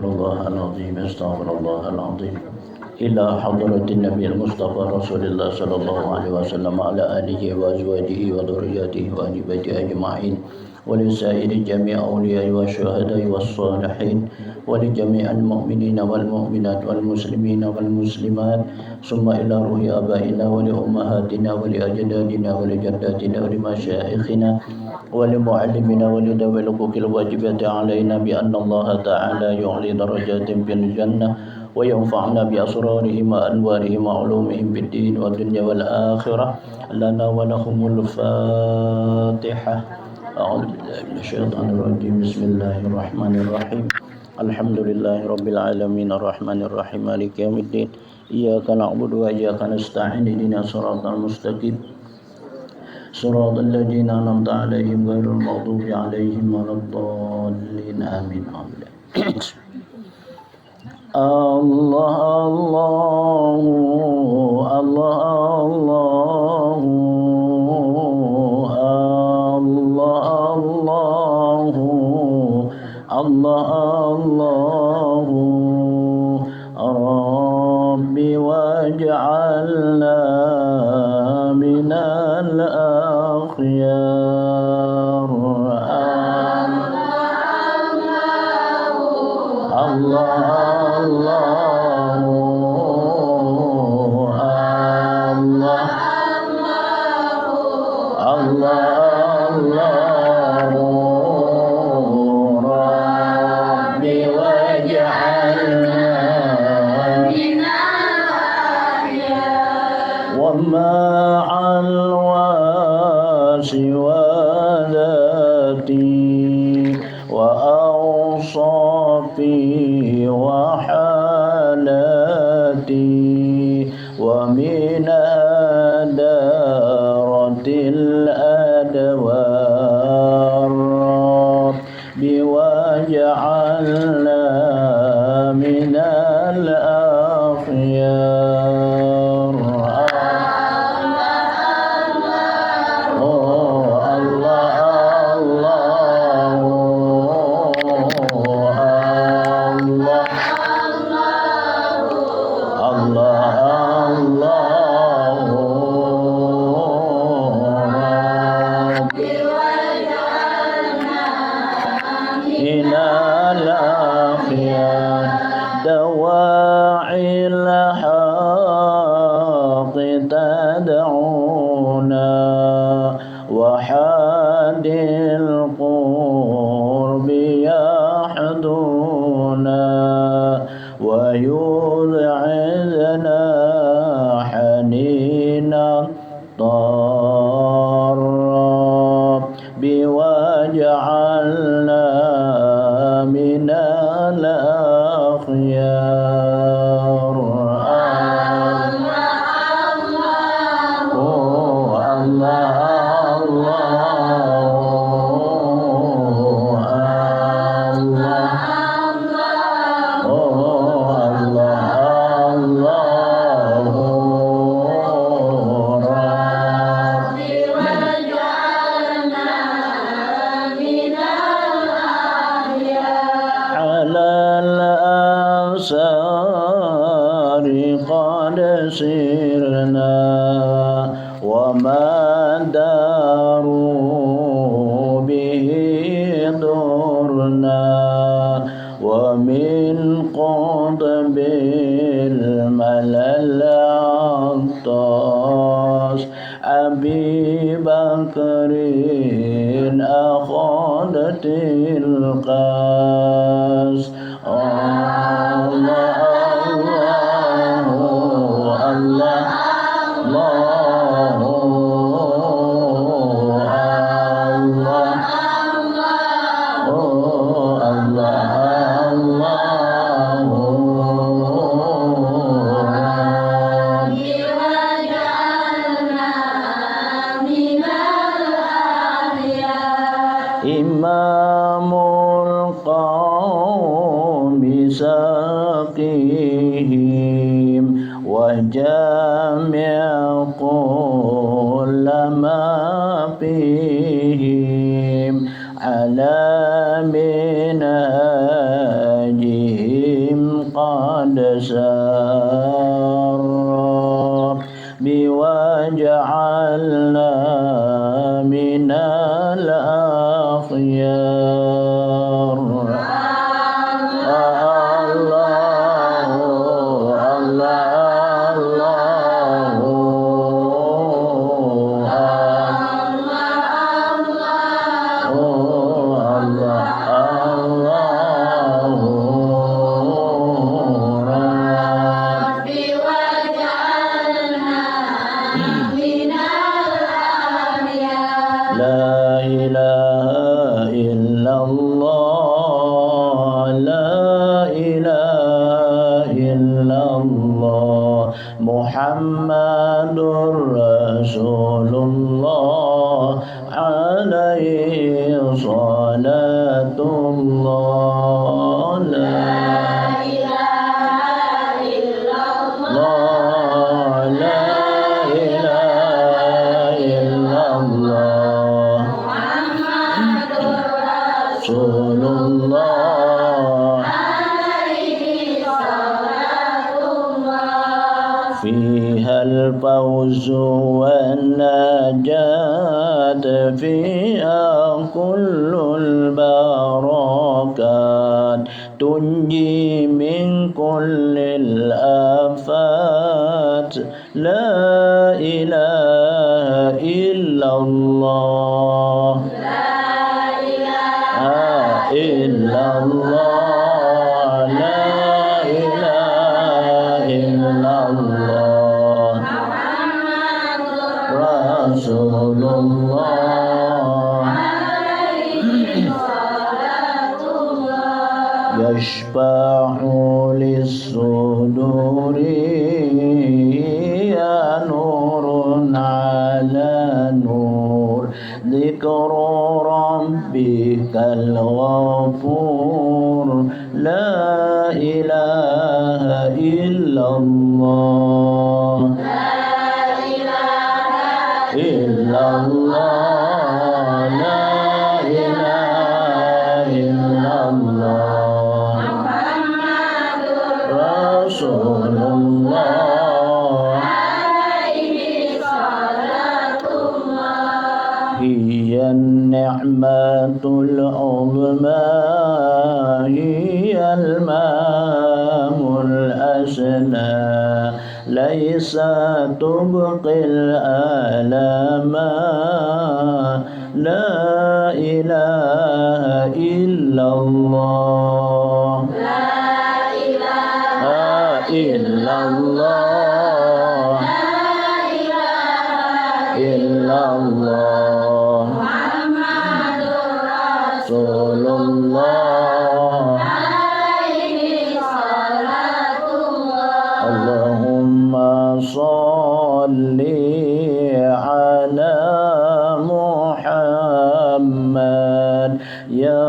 استغفر الله العظيم إلى حضرة النبي المصطفى رسول الله صلى الله عليه وسلم على آله وأزواجه وذرياته وأهل بيته أجمعين ولسائر جميع أولياء والشهداء والصالحين ولجميع المؤمنين والمؤمنات والمسلمين والمسلمات ثم إلى روح آبائنا ولأمهاتنا ولأجدادنا ولجداتنا ولمشايخنا ولمعلمنا ولذوي الحقوق الواجبة علينا بأن الله تعالى يعلي درجات في الجنة وينفعنا بأسرارهم وأنوارهم وعلومهم بالدين والدنيا والآخرة لنا ولهم الفاتحة. أعوذ بالله من الشيطان الرجيم. بسم الله الرحمن الرحيم. الحمد لله رب العالمين الرحمن الرحيم مالك يوم الدين إياك نعبد وإياك نستعين اهدنا الصراط المستقيم صراط الذين أنعمت عليهم غير المغضوب عليهم ولا الضالين آمين. الله الله الله الله الله ربي واجعلنا من الأخيار. ومع الواس وذاتي وأوصافي وحالاتي ومن دارة الأدوار بواجعلنا من الأخيار. دواعي الحق تدعونا وحاد القرب يحدونا ويذعذنا حنينا طار بواجعلنا من الأخيار. الآثار قد سرنا وما داروا به ضرنا ومن قطب الملل عطاس أبي بكر أخذت القاس. إمام القوم ساقيهم وجامع كل ما فيهم على منهجه قد سار واجعلنا من الأخيار. الله الله Muhammadur Rasulullah alaihi salatullah. La ilaha illallah, la ilaha illallah, Muhammadur Rasulullah. فيها الفوز والنجاة، فيها كل البركات، تنجي من كل الآفات. لا إله إلا الله، لا إله إلا الله، يشفع للصدور يا نور على نور، ذكر ربك الغفور. لا إله إلا الله، لا إله إلا الله، هي النعمة العظمى، هي الماء الأسنى، ليس تبقي الآلام. لا إله إلا الله، لا إله إلا الله، لا إله إلا الله، محمد رسول الله عليه صلاة الله. اللهم صل على محمد، يا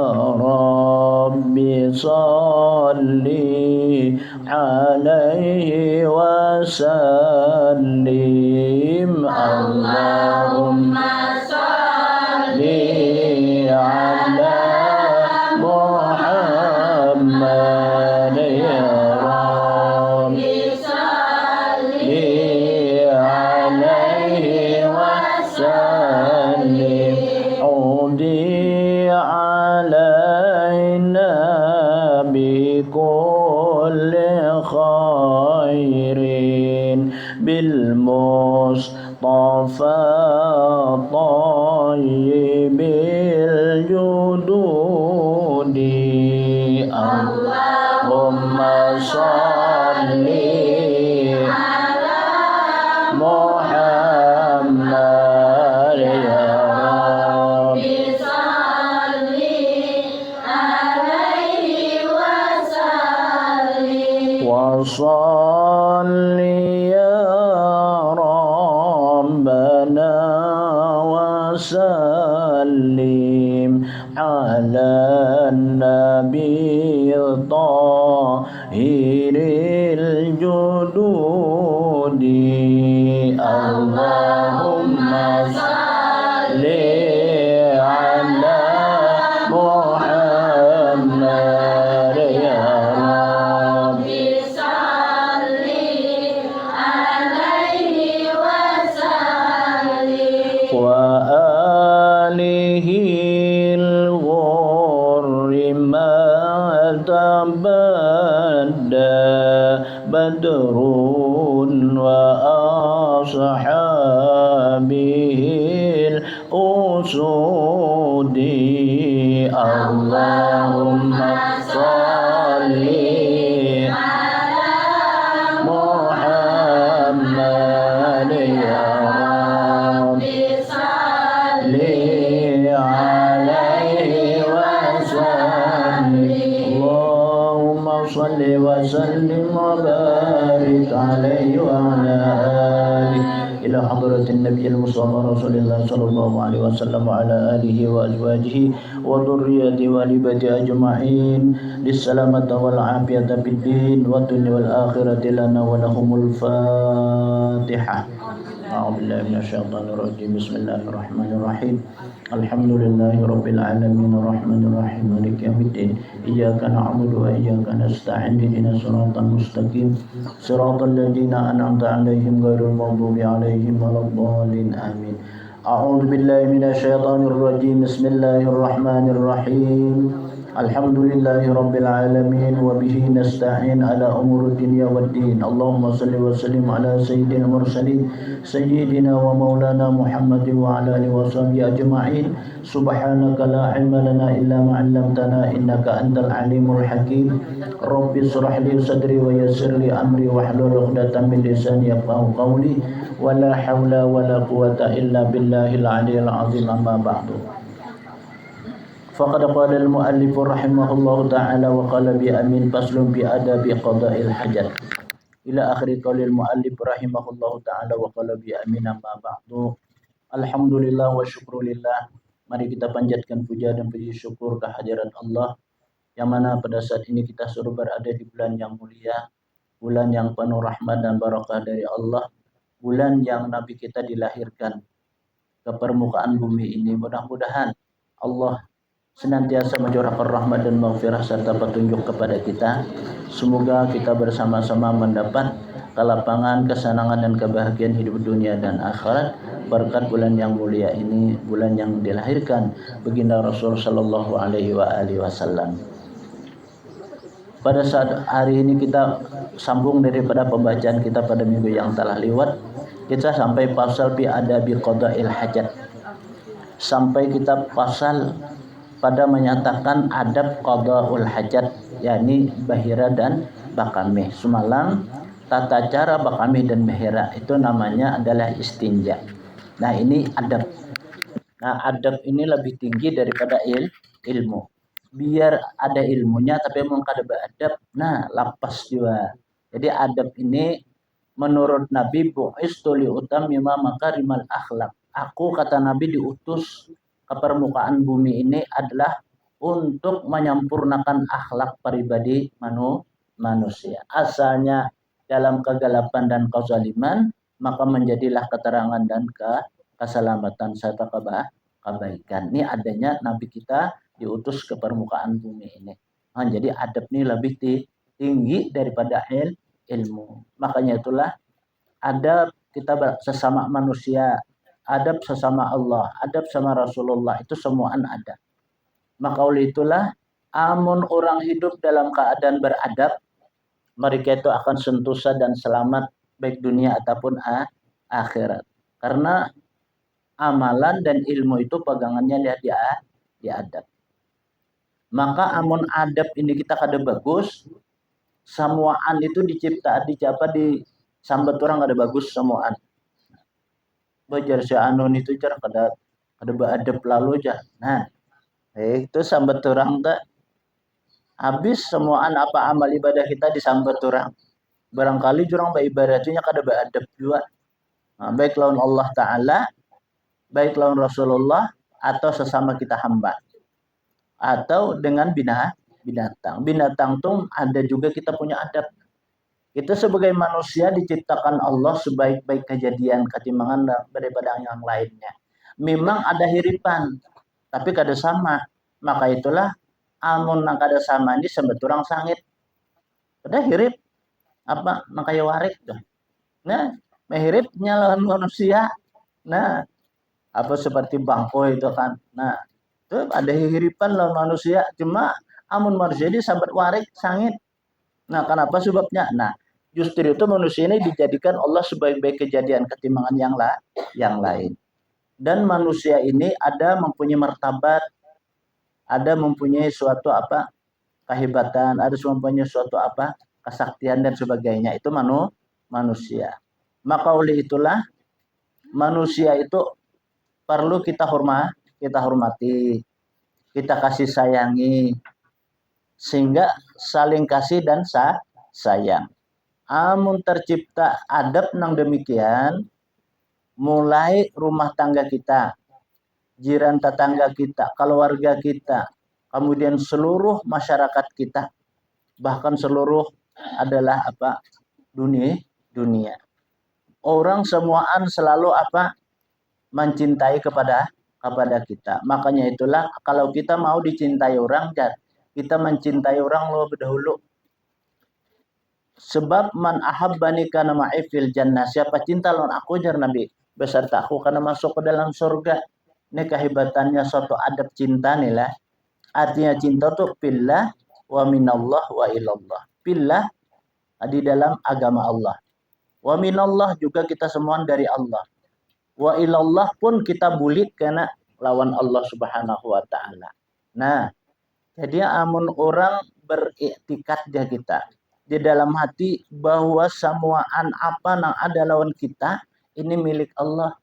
ربي صل عليه وسلم. اللهم صل على محمد، يا ربي صل عليه وسلم. عودي علينا بكل خير بالمصطفى طيب الجدود. اللهم صل على محمد، يا ربي صل عليه وسلم. وصل يا ربنا وسلم على النبي الطاهر الجدود. اللهم صل على محمد، يا ربي صل بدا بدر وأصحابه الأسود اللهم صل محمد يا رب صل عليه وسلم اللهم صل وسلم وبارك عليه وعلى آله إلى حضرة النبي المصطفى رسول الله صلى الله عليه وسلم وعلى آله وأزواجه وذريته والبيته أجمعين للسلامة والعافية في الدين والدنيا والآخرة لنا ولهم الفاتحة. أعوذ بالله من الشيطان الرجيم. بسم الله الرحمن الرحيم. الحمد لله رب العالمين الرحمن الرحيم مالك يوم الدين إياك نعبد وإياك نستعين اهدنا الصراط المستقيم صراط الذين أنعمت عليهم غير المغضوب عليهم ولا الضالين آمين. أعوذ بالله من الشيطان الرجيم. بسم الله الرحمن الرحيم. الحمد لله رب العالمين وبه نستعين على أمور الدنيا والدين. اللهم صل وسلم على سيد المرسلين سيدنا ومولانا محمد وعلى آله وصحبه أجمعين. سبحانك لا علم لنا إلا ما علمتنا إنك أنت العليم الحكيم. رب اشرح لي صدري ويسر لي أمري واحلل عقدة من لساني يفقهوا قولي ولا حول ولا قوة إلا بالله العلي العظيم. أما بعد فقد قال المؤلف رحمه الله تعالى وقال بأمين فصل بآداب قضاء الحاجات إلى آخر قول المؤلف رحمه الله تعالى وقال بأمين. أما بعد alhamdulillah wa syukurillah. Mari kita panjatkan puja dan puji syukur kehadirat Allah yang mana pada saat ini kita suruh berada di bulan yang mulia, bulan yang penuh rahmat dan barakah dari Allah, bulan yang Nabi kita dilahirkan ke permukaan bumi ini. Mudah-mudahan Allah senantiasa mencurahkan rahmat dan maghfirah serta petunjuk kepada kita. Semoga kita bersama-sama mendapat kelapangan, kesenangan dan kebahagiaan hidup dunia dan akhirat berkat bulan yang mulia ini, bulan yang dilahirkan baginda Rasul sallallahu alaihi wasallam. Pada saat hari ini kita sambung daripada pembacaan kita pada minggu yang telah lewat. Kita sampai pasal bi adabi qada'il hajat. Sampai kita pasal pada menyatakan adab qada'ul hajat, yakni bahira dan bakamih. Semalam tata cara bakamih dan bahira itu namanya adalah istinja. Nah, ini adab. Nah, adab ini lebih tinggi daripada ilmu. Biar ada ilmunya tapi memang kada beradab. Nah, lapas juga. Jadi adab ini menurut Nabi bu'istu li utammima makarimal akhlak. Aku, kata Nabi, diutus ke permukaan bumi ini adalah untuk menyempurnakan akhlak pribadi manusia. Asalnya dalam kegelapan dan kezaliman, maka menjadilah keterangan dan keselamatan serta kebaikan. Ini adanya Nabi kita diutus ke permukaan bumi ini. Nah, jadi adab ini lebih tinggi daripada ilmu. Makanya itulah adab kita sesama manusia, adab sesama Allah, adab sama Rasulullah, itu semuaan ada. Maka oleh itulah amun orang hidup dalam keadaan beradab, mereka itu akan sentosa dan selamat baik dunia ataupun akhirat. Karena amalan dan ilmu itu pegangannya lihat di adab. Maka amun adab ini kita kada bagus, semuaan itu dicipta di sambat orang kada bagus semuaan. Bajar si anon itu jar kada beradab lalu aja. Nah, itu sambat orang tak habis semuaan apa amal ibadah kita disambat orang. Barangkali jurang beribadatnya kada beradab juga. Nah, baik lawan Allah Ta'ala, baik lawan Rasulullah, atau sesama kita hamba, atau dengan binatang. Binatang tuh ada juga kita punya adab. Kita sebagai manusia diciptakan Allah sebaik-baik kejadian ketimbangan daripada yang lainnya. Memang ada hiripan, tapi kada sama. Maka itulah amun nang kada sama ini sebeturang sangit. Kada hirip apa makaya warik tuh. Nah, mehiripnya lawan manusia. Nah, apa seperti bangko itu kan. Nah, itu ada hiripan lawan manusia, cuma Amun manusia ini sahabat warik sangit. Nah, kenapa sebabnya? Nah, justru itu manusia ini dijadikan Allah sebaik-baik kejadian ketimbangan yang lain. Dan manusia ini ada mempunyai martabat, ada mempunyai suatu apa? Kehebatan, ada mempunyai suatu apa? Kesaktian dan sebagainya. Itu manusia. Maka oleh itulah manusia itu perlu kita hormati, kita kasih sayangi, sehingga saling kasih dan sayang. Amun tercipta adab nang demikian, mulai rumah tangga kita, jiran tetangga kita, keluarga kita, kemudian seluruh masyarakat kita, bahkan seluruh adalah apa? Dunia. Orang semuaan selalu apa? Mencintai kepada kita. Makanya itulah kalau kita mau dicintai orang, kita mencintai orang lebih dahulu. Sebab man ahabbani kana ma'i fil jannah. Siapa cinta lawan aku jar Nabi, beserta aku karena masuk ke dalam surga. Ini kehebatannya suatu adab cinta nih lah. Artinya cinta tuh billah wa minallah wa ilallah. Billah di dalam agama Allah. Wa minallah juga kita semua dari Allah. Wa ilallah pun kita bulit karena lawan Allah Subhanahu wa taala. Nah, jadi amun orang beriktikad dia kita di dalam hati bahwa semuaan apa yang ada lawan kita ini milik Allah.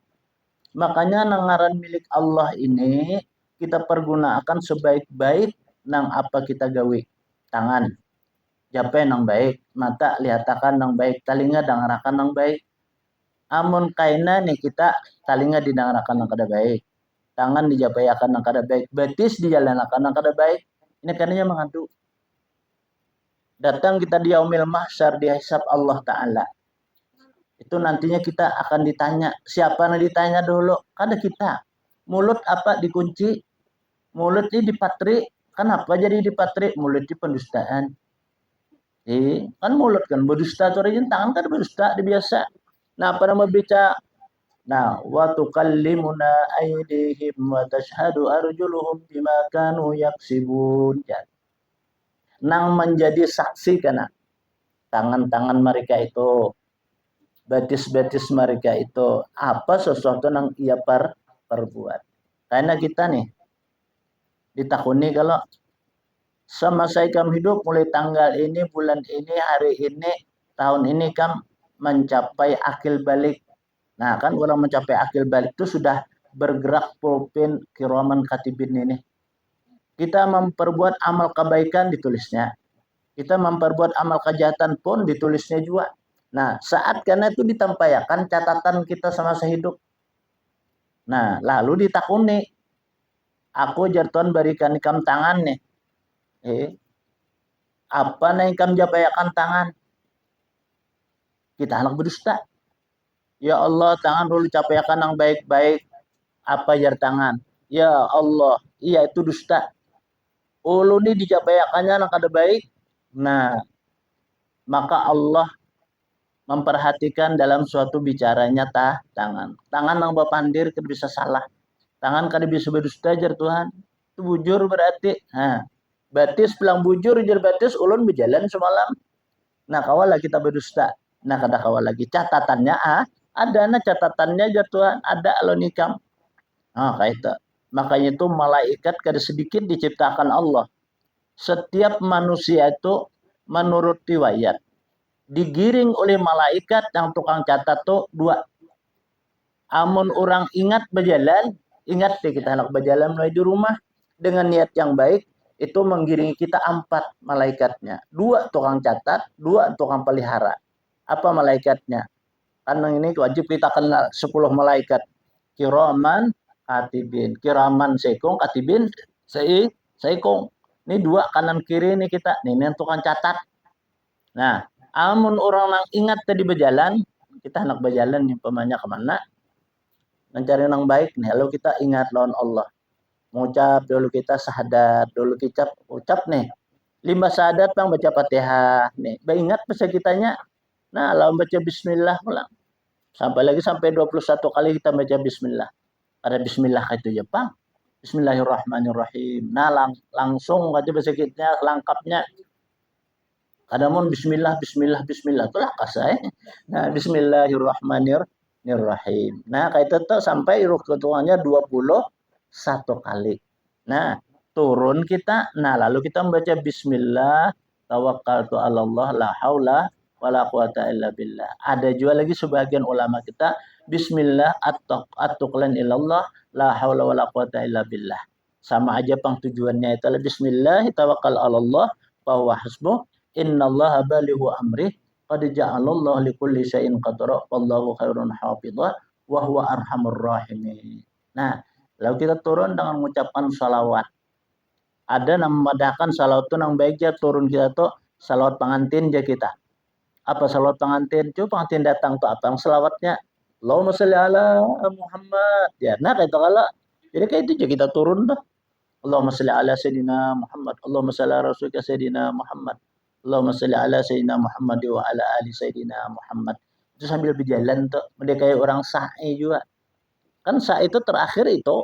Makanya nangaran milik Allah ini kita pergunakan sebaik-baik nang apa kita gawe. Tangan, jape nang baik, mata lihatakan nang baik, talinga dangarakan nang baik. Amun kaina nih kita talinga didangarakan nang kada baik, tangan dijapayakan nang kada baik, betis dijalanakan nang kada baik. Ini karenanya mengadu. Datang kita di yaumil mahsyar, dihisab Allah Ta'ala. Itu nantinya kita akan ditanya. Siapa yang ditanya dulu? Kada kita. Mulut apa dikunci? Mulut ini dipatri. Kenapa jadi dipatri? Mulut ini pendustaan. Kan mulut kan berdusta. Tangan kan berdusta. Biasa. Nah, pada membaca. Nah, wa tukallimuna aydihim wa tashhadu arjuluhum bima kanu yaksibun. Nang menjadi saksi karena tangan-tangan mereka itu, betis-betis mereka itu, apa sesuatu yang ia perbuat. Karena kita nih ditakuni kalau semasa kamu hidup mulai tanggal ini, bulan ini, hari ini, tahun ini kamu mencapai akil balik. Nah, kan orang mencapai akil balik itu sudah bergerak pulpen kiraman katibin ini. Kita memperbuat amal kebaikan ditulisnya. Kita memperbuat amal kejahatan pun ditulisnya juga. Nah, saat karena itu ditampaikan catatan kita semasa hidup. Nah, lalu ditakuni. Aku jarton berikan ikam tangan nih. Apa nih ikam japayakan tangan? Kita anak berdusta. Ya Allah, tangan dulu capayakan yang baik-baik. Apa jar tangan? Ya Allah, iya itu dusta. Ulu ini dijapayakannya yang kada baik. Nah, maka Allah memperhatikan dalam suatu bicaranya tangan. Tangan yang bapandir kada bisa salah. Tangan kada bisa berdusta jar Tuhan. Itu bujur berarti. Nah, batis bilang bujur jar batis ulun berjalan semalam. Nah, kawala kita berdusta. Nah, kada kawal lagi catatannya ada nah catatannya jar Tuhan, ada alonikam. Nah, kayak itu. Makanya itu malaikat kada sedikit diciptakan Allah. Setiap manusia itu menurut riwayat digiring oleh malaikat yang tukang catat tuh dua. Amun orang ingat berjalan, ingat deh kita anak berjalan menuju rumah dengan niat yang baik, itu menggiringi kita 4 malaikatnya. 2 tukang catat, 2 tukang pelihara. Apa malaikatnya? Karena ini wajib kita kenal 10 malaikat. Kiraman katibin, kiraman sekong katibin sekong. Ini 2 kanan kiri ini kita. Ini yang tukang catat. Nah, amun orang yang ingat tadi berjalan, kita hendak berjalan nih pemanya kemana? Mencari yang baik nih. Lalu kita ingat lawan Allah. Mengucap dulu kita syahadat, dulu kita ucap nih. 5 syahadat bang baca Fatihah nih. Ingat bahasa kitanya. Nah, lalu baca bismillah pulang. Sampai 21 kali kita baca bismillah. Ada bismillah itu Jepang. Bismillahirrahmanirrahim. Nah, langsung aja bahasa kita lengkapnya. Kadamun bismillah, bismillah, bismillah. Itulah kasih. Nah, bismillahirrahmanirrahim. Nah, kayak itu tuh sampai ketuanya 21 kali. Nah, turun kita. Nah, lalu kita membaca bismillah, tawakkaltu 'alallah, la haula wala quwata illa billah. Ada juga lagi sebagian ulama kita bismillah at-tuqlan ilallah, la haula wala quwata illa billah. Sama aja pang tujuannya itu bismillah tawakkal 'alallah fa huwa hasbuh. Innallaha balighu amrih qad ja'alallahu likulli syai'in qadra wallahu khairun hafidha wa huwa arhamur rahimin. Nah, lalu kita turun dengan mengucapkan salawat. Ada namadakan salawat itu nang baik ya turun kita tuh salawat pengantin ya kita. Apa salawat pengantin? Coba pengantin datang tuh apa yang salawatnya? Allahumma sholli ala Muhammad. Ya, nah kayak itu kalau jadi kayak itu juga kita turun tuh. Allahumma sholli ala sayyidina Muhammad. Allahumma sholli ala rasulika sayyidina Muhammad. Allahumma sholli ala sayyidina Muhammad wa ala ali sayyidina Muhammad. Itu sambil berjalan tuh. Mereka kayak orang sa'i juga. Kan sa'i itu terakhir itu.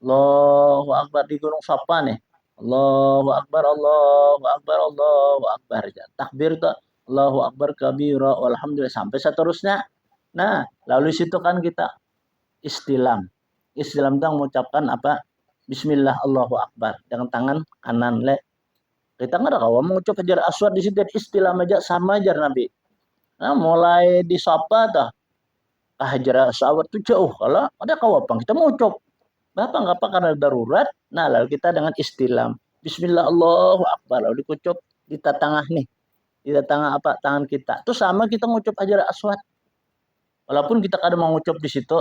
Allahu Akbar di Gunung Sapa nih. Allahu Akbar, Allahu Akbar, Allahu Akbar. Takbir tuh. Allahu Akbar kabira walhamdulillah sampai seterusnya. Nah, lalu situ kan kita istilam. Istilam itu mengucapkan apa? Bismillah Allahu Akbar dengan tangan kanan le. Kita nggak ada kawan mengucap hajar aswad di situ istilah aja sama aja Nabi. Nah, mulai disapa dah hajar aswad itu jauh. Kalau ada kawan kita mengucap. Bapak nggak apa karena darurat. Nah, lalu kita dengan istilam. Bismillah Allahu Akbar. Lalu dikucap di tengah nih. Di tengah apa? Tangan kita. Itu sama kita mengucap hajar aswad. Walaupun kita kadang mengucap di situ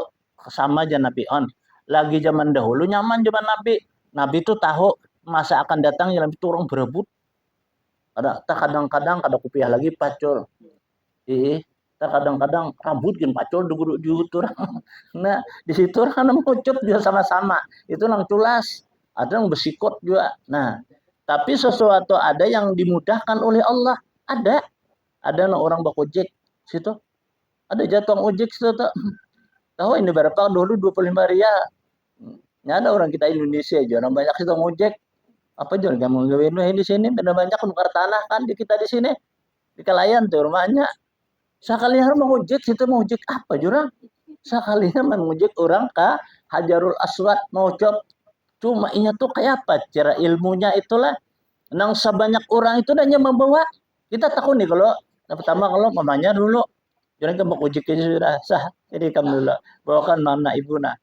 sama aja Nabi on. Lagi zaman dahulu nyaman zaman Nabi. Nabi itu tahu masa akan datang yang itu orang berebut. Ada kadang-kadang kada kupiah lagi pacul. Kadang-kadang rambut kan pacul dugurut orang. Nah, di situ orang mengucap juga sama-sama. Itu nang culas. Ada yang bersikot juga. Nah, tapi sesuatu ada yang dimudahkan oleh Allah. Ada. Ada orang bakojek situ. Ada jatuh ojek situ tuh. Tahu ini berapa dulu 25 rial. Ya ada orang kita Indonesia aja, orang banyak situ ngojek. Apa juga kamu gawin di sini, benar banyak nukar tanah kan di kita di sini. Di Kalayan tuh rumahnya. Sekali harus mengojek situ mengojek apa jurang? Sekalinya mengojek orang ke Hajarul Aswad mau coba. Cuma inya tuh kayak apa? Cara ilmunya itulah. Nang sebanyak orang itu hanya membawa. Kita tahu nih kalau pertama kalau mamanya dulu. Jangan kamu ojek sudah sah. Jadi kamu dulu bawakan mana ibu nah.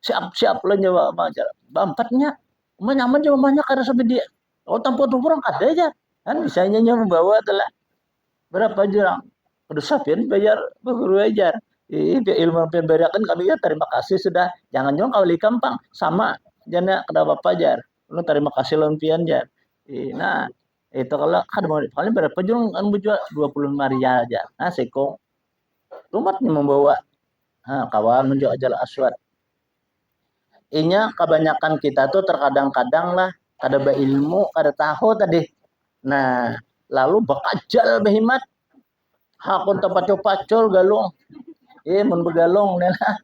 Siap-siap lo nyawa aja. Bampatnya. Nyaman cuma banyak karena sampai dia. Oh tanpa tuh orang ada aja. Kan bisanya membawa telah berapa jurang. Udah sapin bayar guru ajar. Ilmu yang berikan kami ya terima kasih sudah. Jangan jangan kau gampang sama. Jangan kena bapak jar. Lu terima kasih lempian jar. Nah itu kalau berapa jurang kan jual 25 rial aja. Nah seko. Tumat nih membawa. Nah, kawan menjual ajal aswad. Inya kebanyakan kita tuh terkadang-kadang lah kada berilmu, kada tahu tadi. Nah, lalu bakajal behimat. Hakun pacul galung. Mun begalung nela.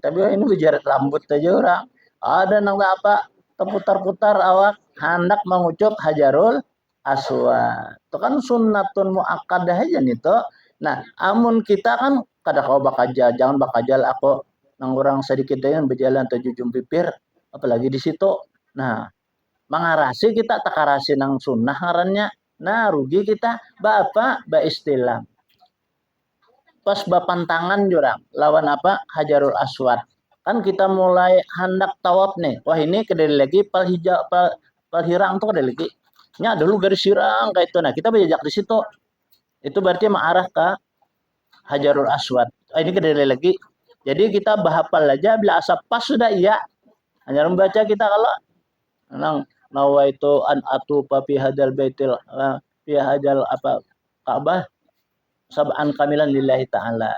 Tapi ini bicara rambut aja orang. Ada nang apa? Terputar-putar awak hendak mengucap hajarul aswad. Itu kan sunnatun muakkadah aja nih toh. Nah, amun kita kan kada kau bakajal, jangan bakajal aku nang orang sedikit dengan berjalan terjujung pipir apalagi di situ. Nah, mengarasi kita takarasi nang sunnah ngarannya. Nah, rugi kita bapak ba istilah. Pas bapantangan jurang lawan apa? Hajarul Aswad. Kan kita mulai hendak tawaf nih. Wah, ini kedai lagi pal hijau pal hirang tuh kedai lagi. Nya dulu garis hirang kayak itu. Nah, kita berjejak di situ. Itu berarti mengarah ke Hajarul Aswad. Ini kedai lagi. Jadi kita bahapal aja bila asap pas sudah iya. Hanya membaca kita kalau nang nawa itu an atu papi hadal baitil fi hadal apa Ka'bah sab'an kamilan lillahi ta'ala.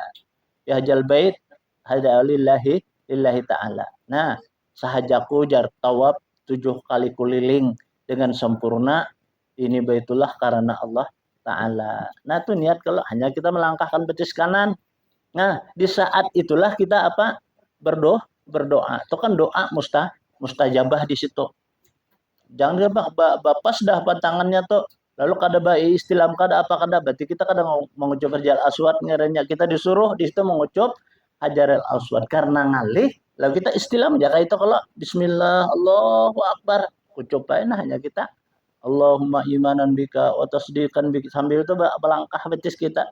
Fi hadal bait hadal lillahi ta'ala. Nah, sahajaku jar tawaf 7 kali keliling dengan sempurna ini baitullah karena Allah Ta'ala. Nah, itu niat kalau hanya kita melangkahkan betis kanan. Nah, di saat itulah kita apa? Berdoa. Itu kan doa mustajabah di situ. Jangan dia bapas dah tangannya tuh. Lalu kada bayi istilam kada apa kada berarti kita kada mau mengucap Hajar Aswad ngaranya kita disuruh di situ mengucap Hajar Aswad karena ngalih lalu kita istilam aja kayak itu kalau Bismillah Allahu Akbar ucap nah hanya kita Allahumma imanan bika wa tasdiqan bika sambil itu melangkah betis kita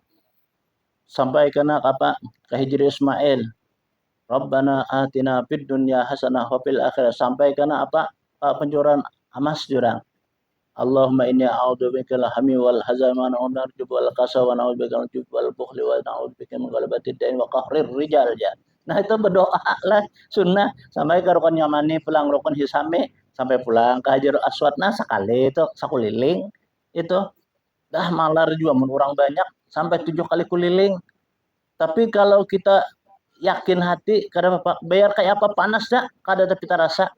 sampai kena apa ke Hijri Ismail Rabbana atina fid dunya hasanah wa fil akhirah sampai kena apa penjuran emas jurang Allahumma inni a'udzubika al-hami wal hazan wa na'udzubika wal kasal wa na'udzubika min wal bukhli wa na'udzubika min ghalabati dain wa qahrir rijal ya. Nah itu berdoa lah sunnah sampai ke rukun yamani pulang rukun hisami sampai pulang ke Hajar Aswad nah sekali itu sakuliling itu dah malar juga orang banyak sampai 7 kali kuliling. Tapi kalau kita yakin hati kada apa bayar kayak apa panas dah kada tapi kita rasa.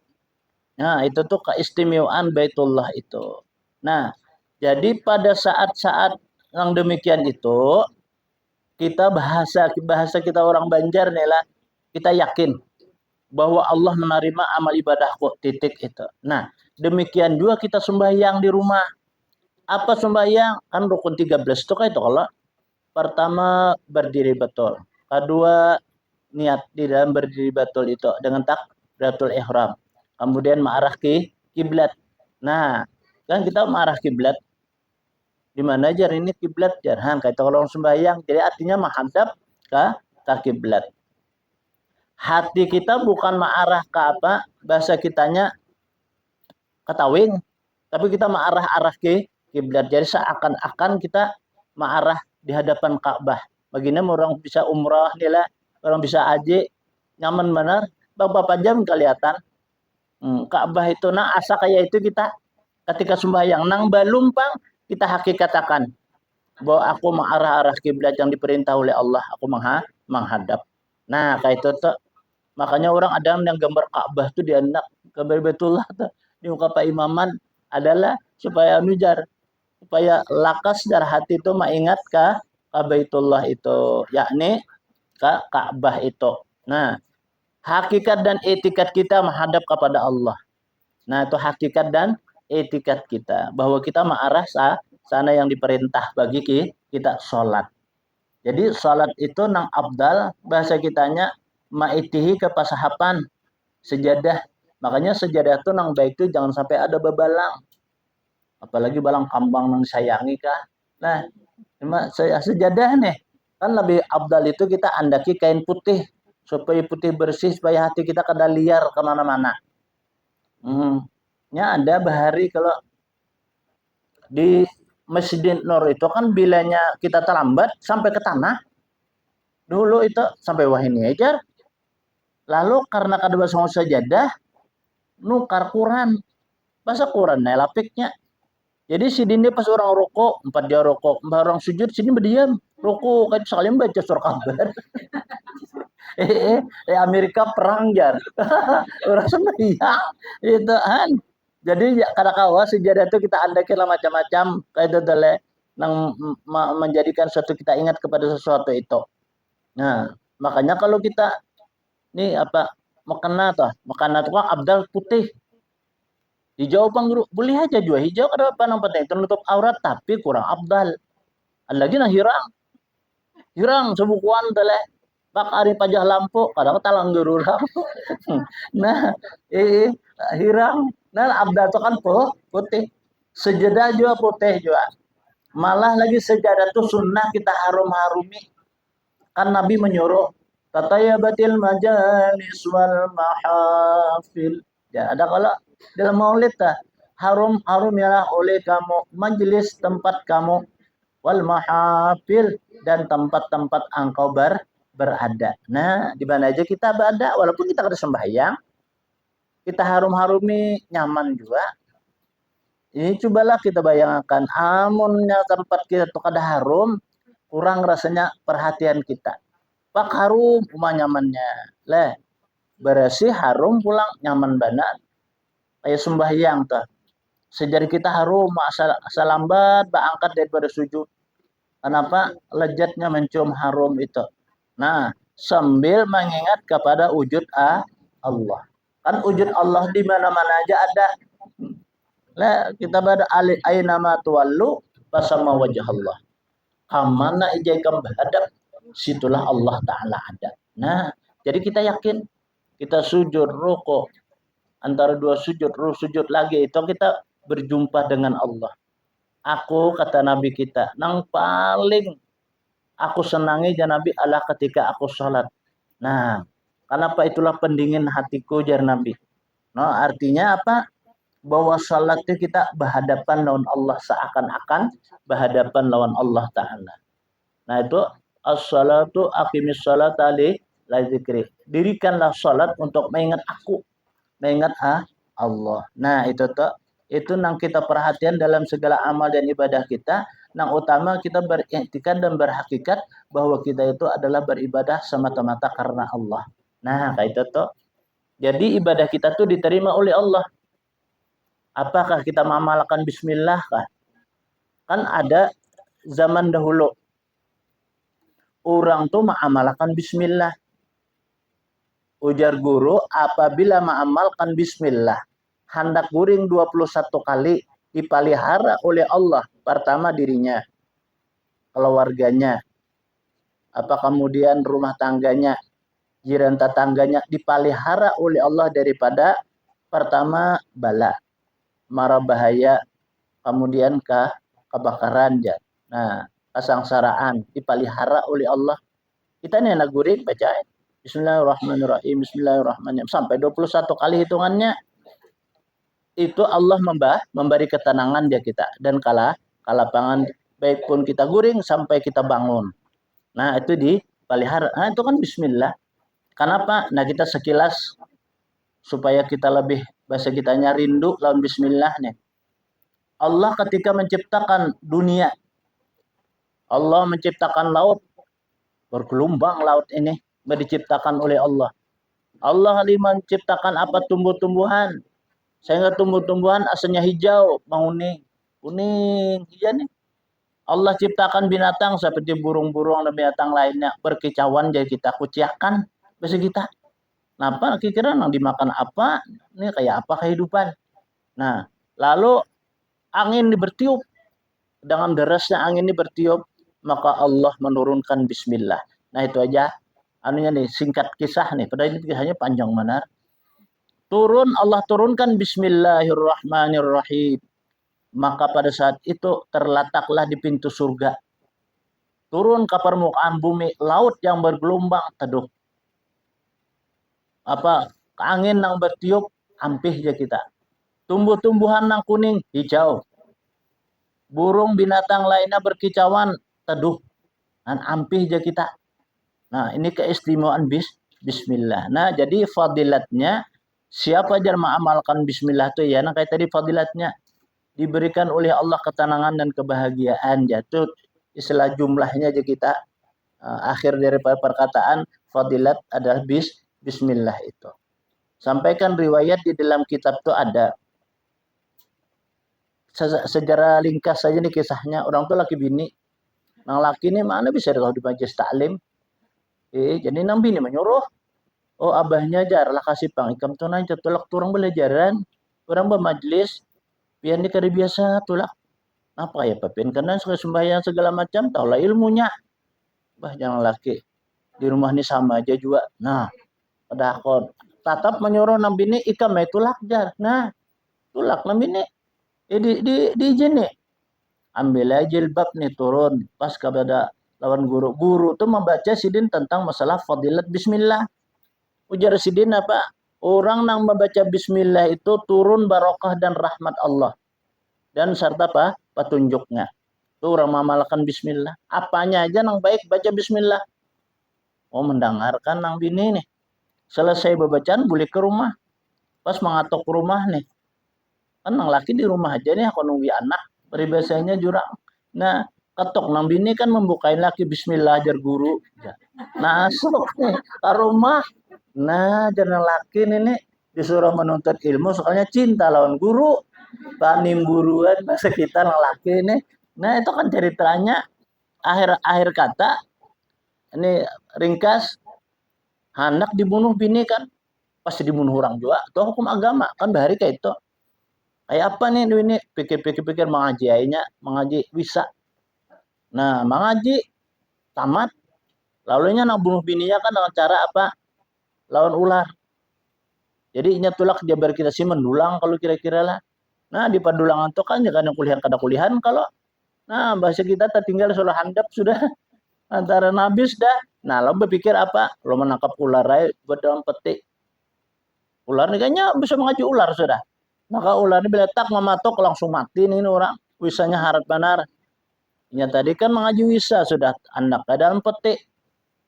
Nah, itu tuh keistimewaan Baitullah itu. Nah, jadi pada saat-saat yang demikian itu, kita bahasa kita orang Banjar nih lah, kita yakin bahwa Allah menerima amal ibadahku, titik itu. Nah, demikian juga kita sembahyang di rumah. Apa sembahyang? Kan rukun 13 itu kan itu kalau pertama berdiri betul. Kedua niat di dalam berdiri betul itu dengan takbiratul ihram. Kemudian mengarah ke kiblat. Nah, kan kita mengarah kiblat. Di mana aja ini kiblat jarhan kayak kalau sembahyang. Jadi artinya menghadap ke kiblat. Hati kita bukan mengarah ke apa? Bahasa kitanya ketawing, tapi kita mengarah ke kiblat. Jadi seakan-akan kita mengarah di hadapan Ka'bah. Baginda orang bisa umrah nila, orang bisa haji, nyaman benar. Beberapa jam kelihatan. Ka'bah itu nah asa kayak itu kita ketika sembahyang nang balumpang kita hakikatakan bahwa aku mengarah-arah kiblat yang diperintah oleh Allah aku menghadap. Nah kayak itu tuh makanya orang ada yang gambar Ka'bah tuh di anak gambar Baitullah tuh di muka Pak Imaman adalah supaya nujar supaya lakas dari hati itu mengingat ke Baitullah itu yakni ke Ka'bah itu. Nah hakikat dan etikat kita menghadap kepada Allah. Nah, itu hakikat dan etikat kita. Bahwa kita mengarah sana yang diperintah bagi kita sholat. Jadi sholat itu nang abdal, bahasa kitanya ma'itihi kepasahapan, sejadah. Makanya sejadah itu nang baik itu jangan sampai ada bebalang. Apalagi balang kambang nang sayangi kah. Nah, cuma sejadah nih. Kan lebih abdal itu kita andaki kain putih supaya putih bersih supaya hati kita kada liar kemana-mana. Ya ada bahari kalau di Masjid Nur itu kan bilanya kita terlambat sampai ke tanah dulu itu sampai wah ini aja. Lalu karena kada bahasa sajadah nukar Quran bahasa Quran nih lapiknya. Jadi si dini pas orang rokok, empat dia rokok, empat orang sujud, sini berdiam rokok kan sekali baca surah kabar. Amerika perang jar orang sembahyang itu kan jadi ya kada kawa sejarah itu kita andakin macam-macam kayak itu dale yang menjadikan suatu kita ingat kepada sesuatu itu. Nah makanya kalau kita nih apa makana tuh kan abdal putih hijau bang guru boleh aja juga hijau kada apa nampak penting ternutup aurat tapi kurang abdal lagi nah hirang sebukuan tele bak ari pajah lampu kadang talang gerurang nah hirang nah abda itu kan putih sejadah juga putih juga malah lagi sejadah itu sunnah kita harum-harumi kan Nabi menyuruh tatayabatil majalis wal mahafil ya ada kalau dalam maulid harum ialah oleh kamu majelis tempat kamu wal mahafil dan tempat-tempat engkau berada. Nah, di mana aja kita berada, walaupun kita kada sembahyang, kita harum-harumi nyaman juga. Ini cobalah kita bayangkan, amunnya tempat kita tuh kada harum, kurang rasanya perhatian kita. Pak harum, rumah nyamannya. Leh, bersih harum pulang nyaman banget. Kayak sembahyang tuh. Sejari kita harum, asal lambat, angkat daripada sujud. Kenapa? Lezatnya mencium harum itu. Nah, sambil mengingat kepada wujud Allah. Kan wujud Allah di mana-mana aja ada. Nah, kita pada aina ma tuwallu fasama wajah Allah. Kamana ijai kam hadap, situlah Allah Ta'ala ada. Nah, jadi kita yakin, kita sujud, rukuk, antara dua sujud, sujud lagi, itu kita berjumpa dengan Allah. Aku, kata Nabi kita, nang paling aku senangi ya Nabi adalah ketika aku sholat. Nah, kenapa itulah pendingin hatiku, jar Nabi. Nah, artinya apa? Bahwa sholat itu kita berhadapan lawan Allah, seakan-akan berhadapan lawan Allah Ta'ala. Nah itu as-salatu aqimis salata li zikri. Dirikanlah salat untuk mengingat aku, mengingat Allah. Nah itu tuh itu nang kita perhatian dalam segala amal dan ibadah kita. Nang utama kita beriktikad dan berhakikat bahwa kita itu adalah beribadah semata-mata karena Allah. Nah kayak itu tuh. Jadi ibadah kita tuh diterima oleh Allah. Apakah kita mengamalkan bismillah kah? Kan ada zaman dahulu orang tuh mengamalkan bismillah. Ujar guru, apabila mengamalkan bismillah, hendak guring 21 kali dipelihara oleh Allah. Pertama dirinya, keluarganya, apa kemudian rumah tangganya, jiran tetangganya dipelihara oleh Allah daripada pertama bala, mara bahaya, kemudian kebakaran. Nah, kesengsaraan dipelihara oleh Allah. Kita nih anak guring baca Bismillahirrahmanirrahim, Bismillahirrahmanirrahim. Sampai 21 kali hitungannya. Itu Allah memberi ketenangan dia kita. Dan kalapangan baik pun kita guring sampai kita bangun. Nah itu dipelihara. Nah itu kan bismillah. Kenapa? Nah kita sekilas supaya kita lebih bahasa kitanya rindu lawan bismillah nih. Allah ketika menciptakan dunia. Allah menciptakan laut. Bergelombang laut ini diciptakan oleh Allah. Allah menciptakan apa tumbuh-tumbuhan. Sehingga tumbuh-tumbuhan asalnya hijau, menguning. Kuning, hijau nih. Allah ciptakan binatang seperti burung-burung dan binatang lainnya. Berkicauan jadi kita kuciakan. Bahasa kita. Kenapa? Kira-kira yang dimakan apa? Ini kayak apa kehidupan? Nah, lalu angin bertiup. Dengan derasnya angin ini bertiup. Maka Allah menurunkan bismillah. Nah itu aja. Anunya nih, singkat kisah nih. Padahal ini kisahnya panjang benar. Allah turunkan Bismillahirrahmanirrahim. Maka pada saat itu terletaklah di pintu surga. Turun ke permukaan bumi, laut yang bergelombang teduh. Apa angin yang bertiup, ampih aja kita. Tumbuh-tumbuhan yang kuning, hijau. Burung binatang lainnya berkicauan, teduh. Dan ampih aja kita. Nah ini keistimewaan Bismillah. Nah jadi fadilatnya siapa yang mengamalkan bismillah itu ya, nah kayak tadi fadilatnya diberikan oleh Allah ketenangan dan kebahagiaan. Jatuh istilah jumlahnya aja kita akhir dari perkataan fadilat adalah bismillah itu. Sampaikan riwayat di dalam kitab itu ada sejarah ringkas saja nih kisahnya. Orang tuh laki bini. Nang laki ini mana bisa kalau di majelis taklim. Jadi nang bini menyuruh. Oh abahnya jar lah kasih pangikam tuh nanya tulak turang belajaran. Orang bermajlis. Biar ini kari biasa tulak. Apa ya papin? Karena sembahyang segala macam. Taulah ilmunya. Bah jangan laki. Di rumah ini sama aja juga. Nah. Pada akun. Tatap menyuruh nang bini ikam tulak jar. Nah. Tulak nang bini. Di nih. Ambil aja jilbab nih turun. Pas kepada lawan guru. Guru tuh membaca sidin tentang masalah fadilat bismillah. Ujar sidin apa? Orang yang membaca bismillah itu turun barokah dan rahmat Allah. Dan serta apa? Petunjuknya. Itu orang mengamalkan bismillah. Apanya aja yang baik baca bismillah. Oh mendengarkan nang bini nih. Selesai bacaan boleh ke rumah. Pas mengatok ke rumah nih. Kan nang laki di rumah aja nih aku nunggu anak. Peribahasanya jurang. Nah, ketok nang bini kan membukain laki bismillah ajar guru. Nah, masuk nih ke rumah. Nah, jangan laki nih disuruh menuntut ilmu soalnya cinta lawan guru. Tanim buruan bahasa kita nang laki nih. Nah, itu kan ceritanya akhir kata ini ringkas anak dibunuh bini kan. pasti dibunuh orang juga. Itu hukum agama kan bahari kayak itu. Kayak apa nih ini pikir-pikir mengaji aja, mengaji bisa. Nah, mengaji tamat lalunya nak bunuh bininya kan dengan cara apa? Lawan ular. Jadi inya tulak dia kita sih mendulang kalau kira-kira lah. Nah, di padulangan itu kan jangan yang kuliah kada kuliahan kalau nah bahasa kita tertinggal soal handap sudah antara nabis dah. Nah, lo berpikir apa? Lo menangkap ular aja buat dalam peti. Ular ini kayaknya bisa mengaji ular sudah. Maka ular ini bila tak mematok langsung mati nih ini orang. Wisanya harap benar. Ya tadi kan mengaji wisa sudah anak dalam peti.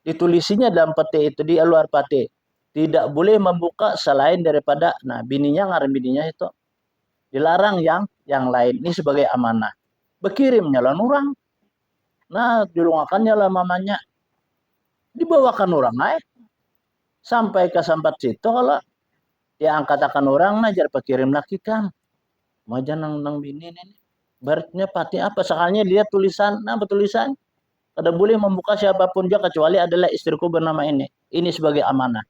Ditulisinya dalam peti itu di luar peti. Tidak boleh membuka selain daripada nah bininya ngaran bininya itu. Dilarang yang lain. Ini sebagai amanah. Berkirimnya lah orang. Nah, dilungakannya lah mamanya. Dibawakan orang naik. Sampai ke sampai situ kalau diangkat akan orang nah jar pekirim lagi kan. Maja nang bini ini. Baratnya pati apa? Soalnya dia tulisan. Nah, tulisan. Kada boleh membuka siapapun juga kecuali adalah istriku bernama ini. Ini sebagai amanah.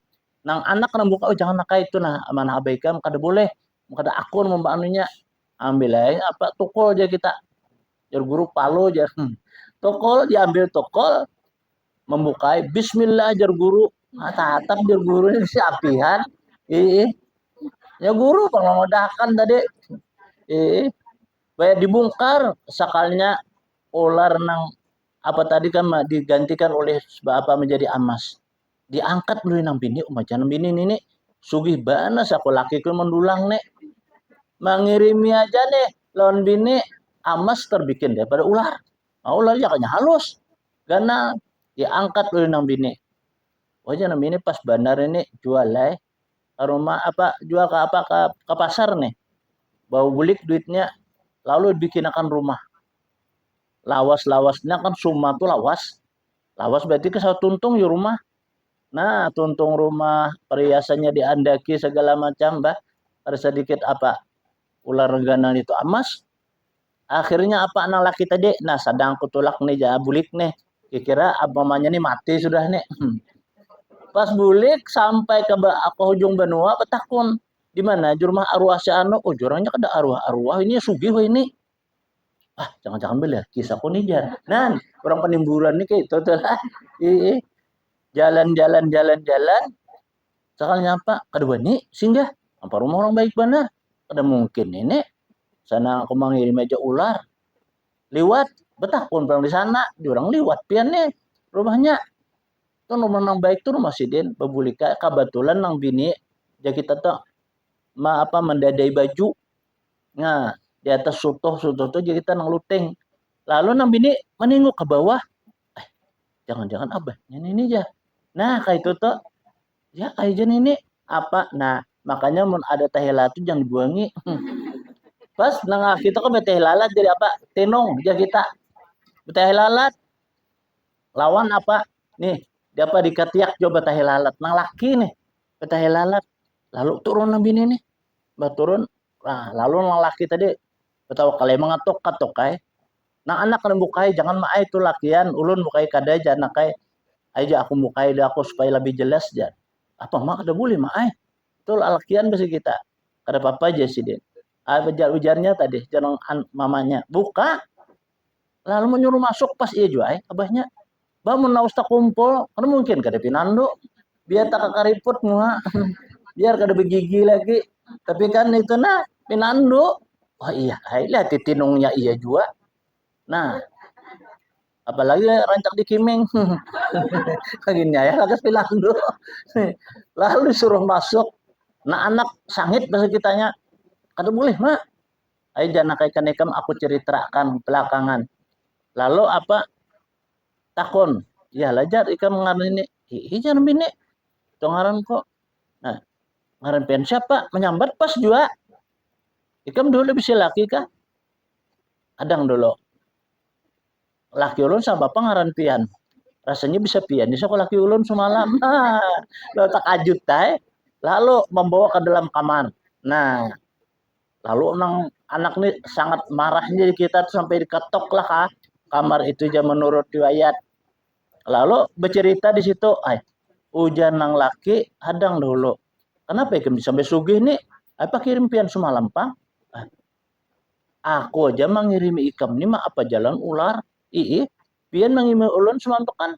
Nang anak nang buka, oh jangan nak itu nah amanah abaikan kada boleh. Kada akun membanunya ambil aja apa tukul aja kita. Jar guru palo jar. Tukul diambil tukul membukai bismillah jar guru. Nah, tatap jar guru ini siapihan. Ya guru pengodakan tadi. Banyak dibongkar sakalnya ular nang apa tadi kan digantikan oleh apa menjadi emas. Diangkat dulu nang bini umajan bini ini sugih banas aku laki ku mendulang nek mengirimi aja nih lawan bini emas terbikin daripada ular. Nah, ular ya kayaknya halus. Karena diangkat dulu nang bini. Wajah nang bini pas bandar ini jual lah. Ke rumah apa jual ke apa ke pasar nih. Bau bulik duitnya lalu bikin akan rumah. Lawas-lawasnya kan summa tuh lawas. Lawas berarti ke satu tuntung ya rumah. Nah, tuntung rumah, perhiasannya diandaki segala macam, bah. Ada sedikit apa? Ular reganan itu emas. Akhirnya apa anak laki tadi? Nah, sedang kutulak nih, bulik nih. Kira-kira abamanya nih mati sudah nih. Pas bulik sampai ke ujung benua, betakun. Di mana? Di rumah arwah si anu. Oh, jurangnya ada arwah-arwah. Ini sugih ini. Ah, jangan-jangan beli ya. Kisah kunijar. Nah, orang penimburan nih kayak itu tuh lah. Jalan-jalan. Sakalnya apa? Kedua nih singgah. Apa rumah orang baik benar? Kada mungkin ini. Sana aku mengirim aja ular. Liwat. Betah pun di sana. Diorang liwat pian nih. Rumahnya. Itu rumah yang baik tuh rumah sidin. Babulika. Kebetulan nang bini. Jadi kita tuh. Apa mendadai baju. Nah. Di atas sutuh tuh. Jadi kita nang luteng. Lalu nang bini menengok ke bawah. Jangan-jangan abahnya ini aja. Nah kayak itu tuh. Ya kayak ini apa? Nah makanya mun ada teh lalat jangan dibuangi. Pas nang kita kan teh lalat jadi apa? Tenong aja kita. Teh lalat lawan apa? Nih, dia apa dikatiak coba teh lalat. Nang laki nih. Teh lalat. Lalu turun nang bini nih. Bah turun. Nah, lalu nang laki tadi betawa kalau emang katok kai. Nang anak kan bukai jangan maai itu lakian ulun bukai kada aja anak kai. Aja aku bukai dia aku supaya lebih jelas aja. Apa mak ada boleh maai? Itu lakian besi kita. Kada apa-apa aja sih dia. Ujar-ujarnya tadi jangan mamanya buka lalu menyuruh masuk pas iya juai abahnya bangun naus tak kumpul kan mungkin kada pinando biar tak kakariput muha biar kada begigi lagi tapi kan itu nah pinando oh iya lihat titinungnya iya juga nah apalagi rancak di kimeng gini ya lagas pinando lalu disuruh masuk nah anak sangit bahasa kitanya kada boleh mak ayo jangan kayak ikam aku ceritakan belakangan lalu apa takon ya lajar ikan ngaran ini jangan bini itu ngaran kok nah ngaran pian siapa menyambat pas juga ikam dulu bisa laki kah adang dulu laki ulun sama bapak ngaran pian rasanya bisa pian bisa kok laki ulun semalam lo tak ajut lalu membawa ke dalam kamar nah lalu anak ini sangat marah jadi kita sampai diketok lah kah kamar itu aja menurut riwayat lalu bercerita di situ hujan nang laki hadang dulu Kenapa ikam sampai sugih nih? Apa kirim pian semalam pang? Aku aja mengirimi ikam nih mah apa jalan ular? Ii, pian mengirimi ulun semalam kan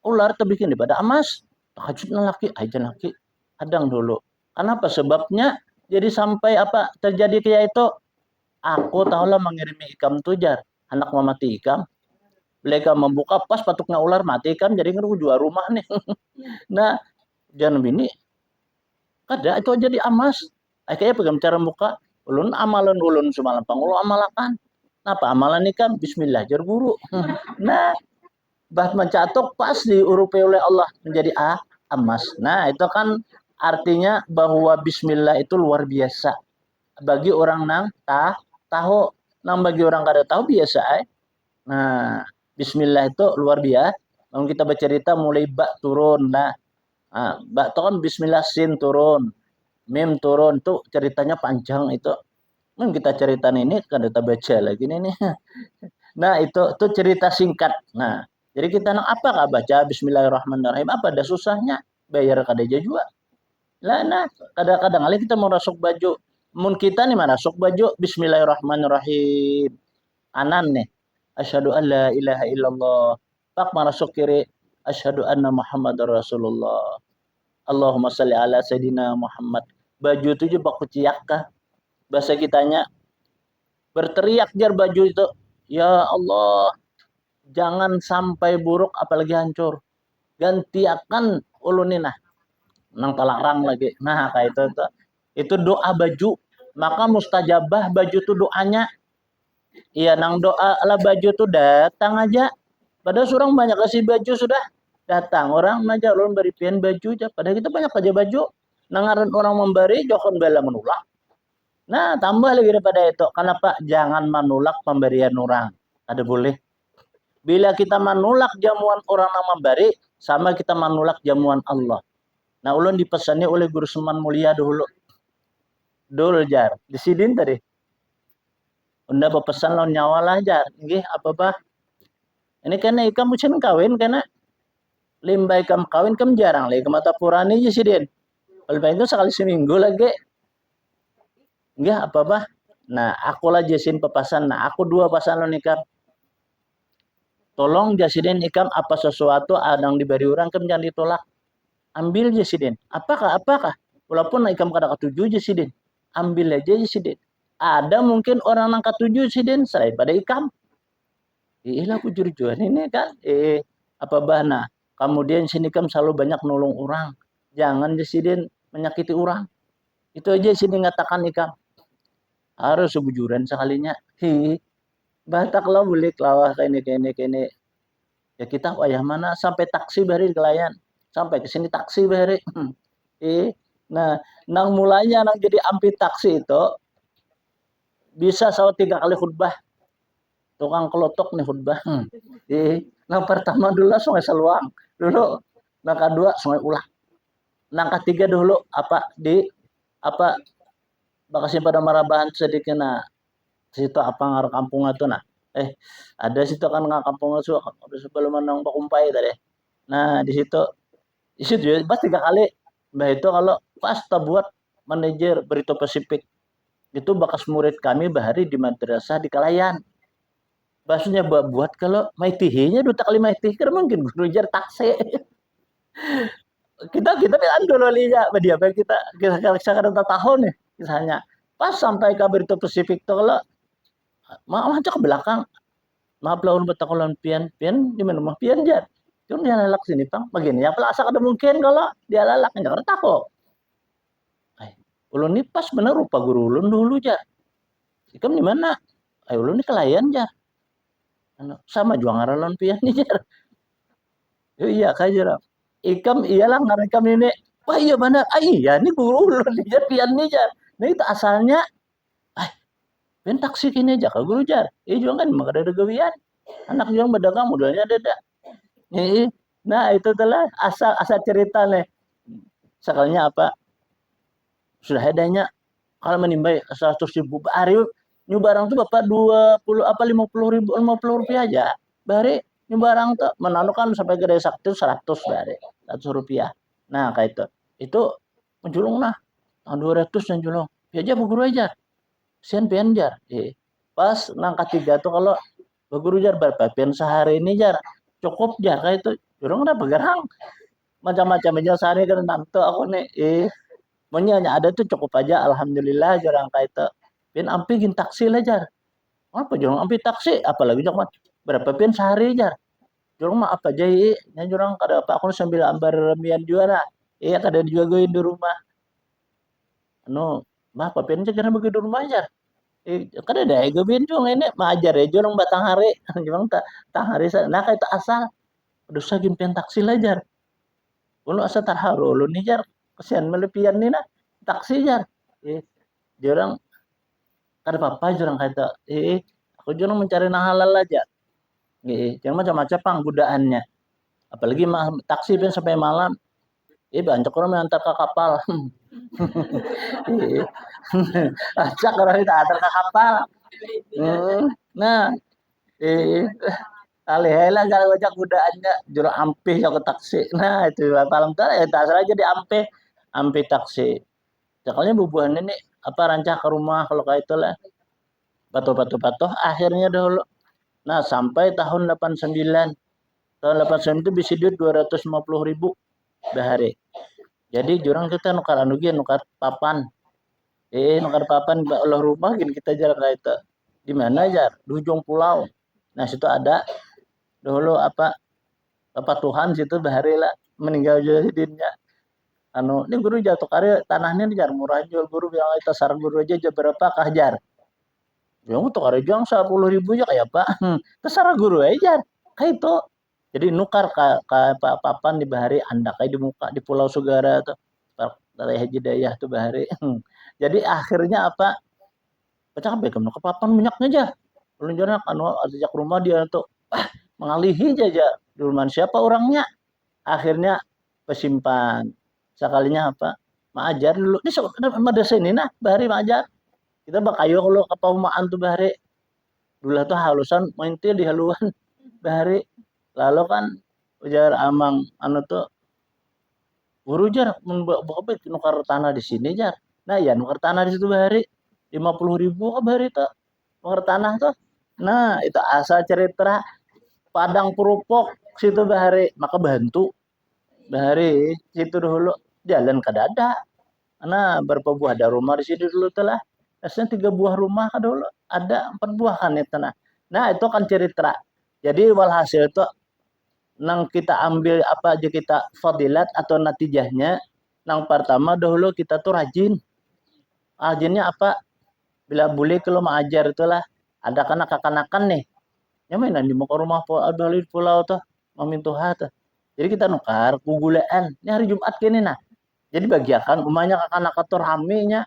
ular terbikin daripada emas. Tahajud laki, aja laki. Hadang dulu. Kenapa? Sebabnya jadi sampai apa terjadi kayak itu? Aku tahulah mengirimi ikam tujar. Anak mama mati ikam. Mereka membuka pas patuknya ular mati ikam. Jadi ngeru jual rumah nih. Nah, jangan bini. Kada itu jadi amas. Kayaknya pegang cara muka. Ulun amalan ulun semalam pangulu amalakan. Apa amalan ikam? Bismillah jar guru. Nah, bah mencatok pas diurupi oleh Allah menjadi emas. Nah, itu kan artinya bahwa bismillah itu luar biasa. Bagi orang nang tahu, nang bagi orang kada tahu biasa. Nah, bismillah itu luar biasa. Kalau kita bercerita mulai bak turun. Nah, bak itu kan bismillah sin turun. Mim turun tuh ceritanya panjang itu. Kita ceritain ini kan kita baca lagi nih. Nah, itu cerita singkat. Nah, jadi kita apa kah baca Bismillahirrahmanirrahim? Apa ada susahnya? Bayar kada juga. Lah, nah, kadang-kadang kali kita mau rasuk baju. Mun kita nih mana rasuk baju Bismillahirrahmanirrahim. Anan nih. Asyhadu an la ilaha illallah. Pak marasuk kiri. Asyhadu anna Muhammadar Rasulullah. Allahumma salli ala Sayyidina Muhammad. Baju itu juga baku ciak kah? Bahasa kitanya berteriak jar baju itu. Ya Allah, jangan sampai buruk apalagi hancur. Gantiakan ulunin nah. Nang talarang lagi. Nah, kayak itu. Itu doa baju. Maka mustajabah baju itu doanya. Iya, nang doa lah baju tuh datang aja. Padahal orang banyak kasih baju sudah datang. Orang aja ulun beri pian baju aja. Padahal kita banyak aja baju. Nangaran orang memberi, jokon bela menolak. Nah, tambah lagi daripada itu. Kenapa? Jangan menolak pemberian orang. Ada boleh. Bila kita menolak jamuan orang yang memberi, sama kita menolak jamuan Allah. Nah, ulun dipesani oleh Guru Seman Mulia dulu. Dul jar. Di sidin tadi. Unda berpesan lawan nyawa lah jar. Nggih, apa-apa. Ini karena ikam mucin kawin, karena limba ikam kawin, kam jarang lagi. Kemata purani aja sidin. Paling itu sekali seminggu lagi. Nggih, apa-apa. Nah, aku lah jasin pepasan. Nah, aku dua pasan lo nikah. Tolong jasidin ikam apa sesuatu yang diberi orang kam jangan ditolak. Ambil jasidin. Apakah? Walaupun ikam kada ketujuh jasidin. Ambil aja jasidin. Ada mungkin orang yang ketujuh jasidin selain pada ikam. Iyalah aku jujur ini kan. Apa bahna. Kemudian sini kam selalu banyak nolong orang. Jangan jasidin menyakiti orang. Itu aja sini ngatakan ikam. Harus sebujuran sekalinya. Batak lah bulik lawah kene. Ya kita wayah mana sampai taksi bari kelayan. Sampai ke sini taksi bari. Nah, nang mulanya nang jadi ampi taksi itu bisa saw 3 kali khutbah. Tukang kelotok nih khutbah. Nang pertama dulu sungai seluang. Dulu nang kedua sungai ulah. Nang ketiga dulu apa bakasnya pada marabahan sedikit nah situ apa ngarang kampung itu nah ada situ kan nggak kampung itu sebelum menang pakumpai tadi nah di situ ya pas 3 kali mbah itu kalau pas buat manajer Berito Pasifik itu bakas murid kami bahari di madrasah di Kalayan bahasanya buat kalau maitihinya 2 kali maitih kan mungkin guru jar taksi kita bilang dulu lihat dia kita kadang tahun ya misalnya pas sampai ke Berito Pasifik tuh kalau maaf ke belakang maaf lawan betakolan pian di mana mah pian jar cuma dia lalak sini pang begini ya pelasa ada mungkin kalau dia lalak enggak kerta kok ulun ini pas bener rupa guru ulun dulu jar ikam di mana ulun ini kelayan jar sama juang ngaran pian nih jar iya kajar ikam iyalah ngaran ikam ini wah iya benar iya ini guru ulun jar pian nih jar nah itu asalnya pian taksi kini aja kalau guru jar juga kan maka ada gawian anak yang berdagang modalnya ada. Nah itu telah asal cerita nih. Sekalinya apa? Sudah adanya kalau menimba 100.000 hari nyu barang tuh bapak 20 apa 50.000 rupiah aja. Bari nyu barang tuh menanukan sampai gede sakti 100 bari 100 rupiah. Nah kayak itu menjulung nah tahun 200 menjulung aja bu guru aja sian pian jar pas nangkat tiga tuh kalau bu guru jar berapa pian sehari ini jar cukup jar kayak itu jurung udah bergerang macam-macam aja sehari kan nanti aku nih pokoknya ada tuh cukup aja alhamdulillah jarang kayak itu pian ampi gin taksi lah jar apa jurung ampi taksi apalagi jangan berapa pian sehari jar jurung mah apa aja jurang kada apa aku sambil ambar mian juara iya kada dijuagain di rumah anu mah papian aja karena begitu rumah aja kan ada ego bincung ini majar ya orang batang hari jurang tak tang hari nah kayak itu asal udah sagin pian taksi lajar ulo asa tarharo lo nih jar kesian melepian nih nah taksi jar eh jurang kada apa-apa jurang kayak itu aku jurang mencari nah halal aja jangan macam-macam panggodaannya apalagi mah taksi pian sampai malam banyak orang mengantar ke kapal acak orang itu antar ke kapal nah eh alihela kalau baca kudaannya juru ampih ya ke taksi nah itu paling tak ya tak salah jadi ampih ampih taksi soalnya bubuhan ini apa rancah ke rumah kalau kayak itulah patuh akhirnya dulu nah sampai tahun 89 tahun 89 itu bisa duit 250.000 sehari jadi jurang kita nukar anugi nukar papan nukar papan Allah rumah gini kita jalan kayak itu di mana aja di ujung pulau nah situ ada dulu apa Tuhan situ bahari lah meninggal jadinya anu ini guru jatuh karya tanahnya jar murah jual guru bilang itu sarang guru aja berapa kahjar yang tuh karya juang 10.000 aja kayak apa terserah guru aja kayak itu jadi nukar ke papan di bahari anda kayak di muka di Pulau Sugara tuh dari Haji Dayah tuh bahari jadi akhirnya apa baca apa kamu ke papan minyaknya aja pelunjuknya anu ajak rumah dia tuh mengalihi aja di rumah siapa orangnya akhirnya pesimpan sekalinya apa maajar dulu ini madrasah ini nah bahari maajar kita bakayo kalau kepaumaan tuh bahari dulu tuh halusan main tuh di haluan bahari lalu kan ujar amang anu tuh guru jar membawa nukar tanah di sini jar nah ya nukar tanah di situ bahari 50.000 ke bahari tuh nukar tanah tuh nah itu asal cerita Padang Purupok situ bahari maka bantu bahari situ dulu jalan ke dada karena berapa buah ada rumah di situ dulu telah aslinya 3 buah rumah kan dulu ada 4 buah kan itu nah itu kan cerita jadi walhasil itu nang kita ambil apa aja kita fadilat atau natijahnya nang pertama dahulu kita tuh rajinnya apa bila boleh kalau mengajar itulah ada kanak-kanakan nih ya mainan di muka rumah pulau tuh mamintuha tuh jadi kita nukar kugulaan ini hari Jumat kini nah jadi bagiakan umahnya anak atur ramenya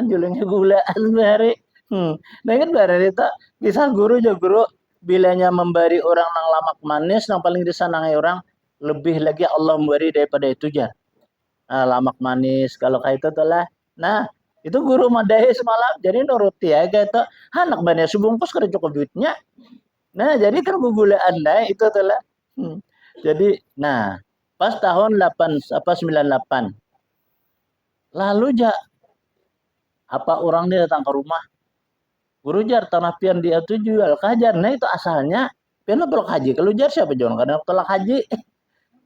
julungnya gulaan hari nah kan hari itu kisah guru juga guru bilanya memberi orang nang lamak manis nang paling disanangi orang lebih lagi Allah memberi daripada itu aja lamak manis kalau kayak itu telah nah itu guru madai semalam jadi nuruti ya kayak itu anak banyak sebungkus kada cukup duitnya nah jadi kan gugule anda itu telah jadi nah pas tahun 8 apa 98 lalu ja apa orang dia datang ke rumah guru jar tanah pian dia tuh jual kajar nah itu asalnya pian tolak haji kalau jar siapa jual karena tolak haji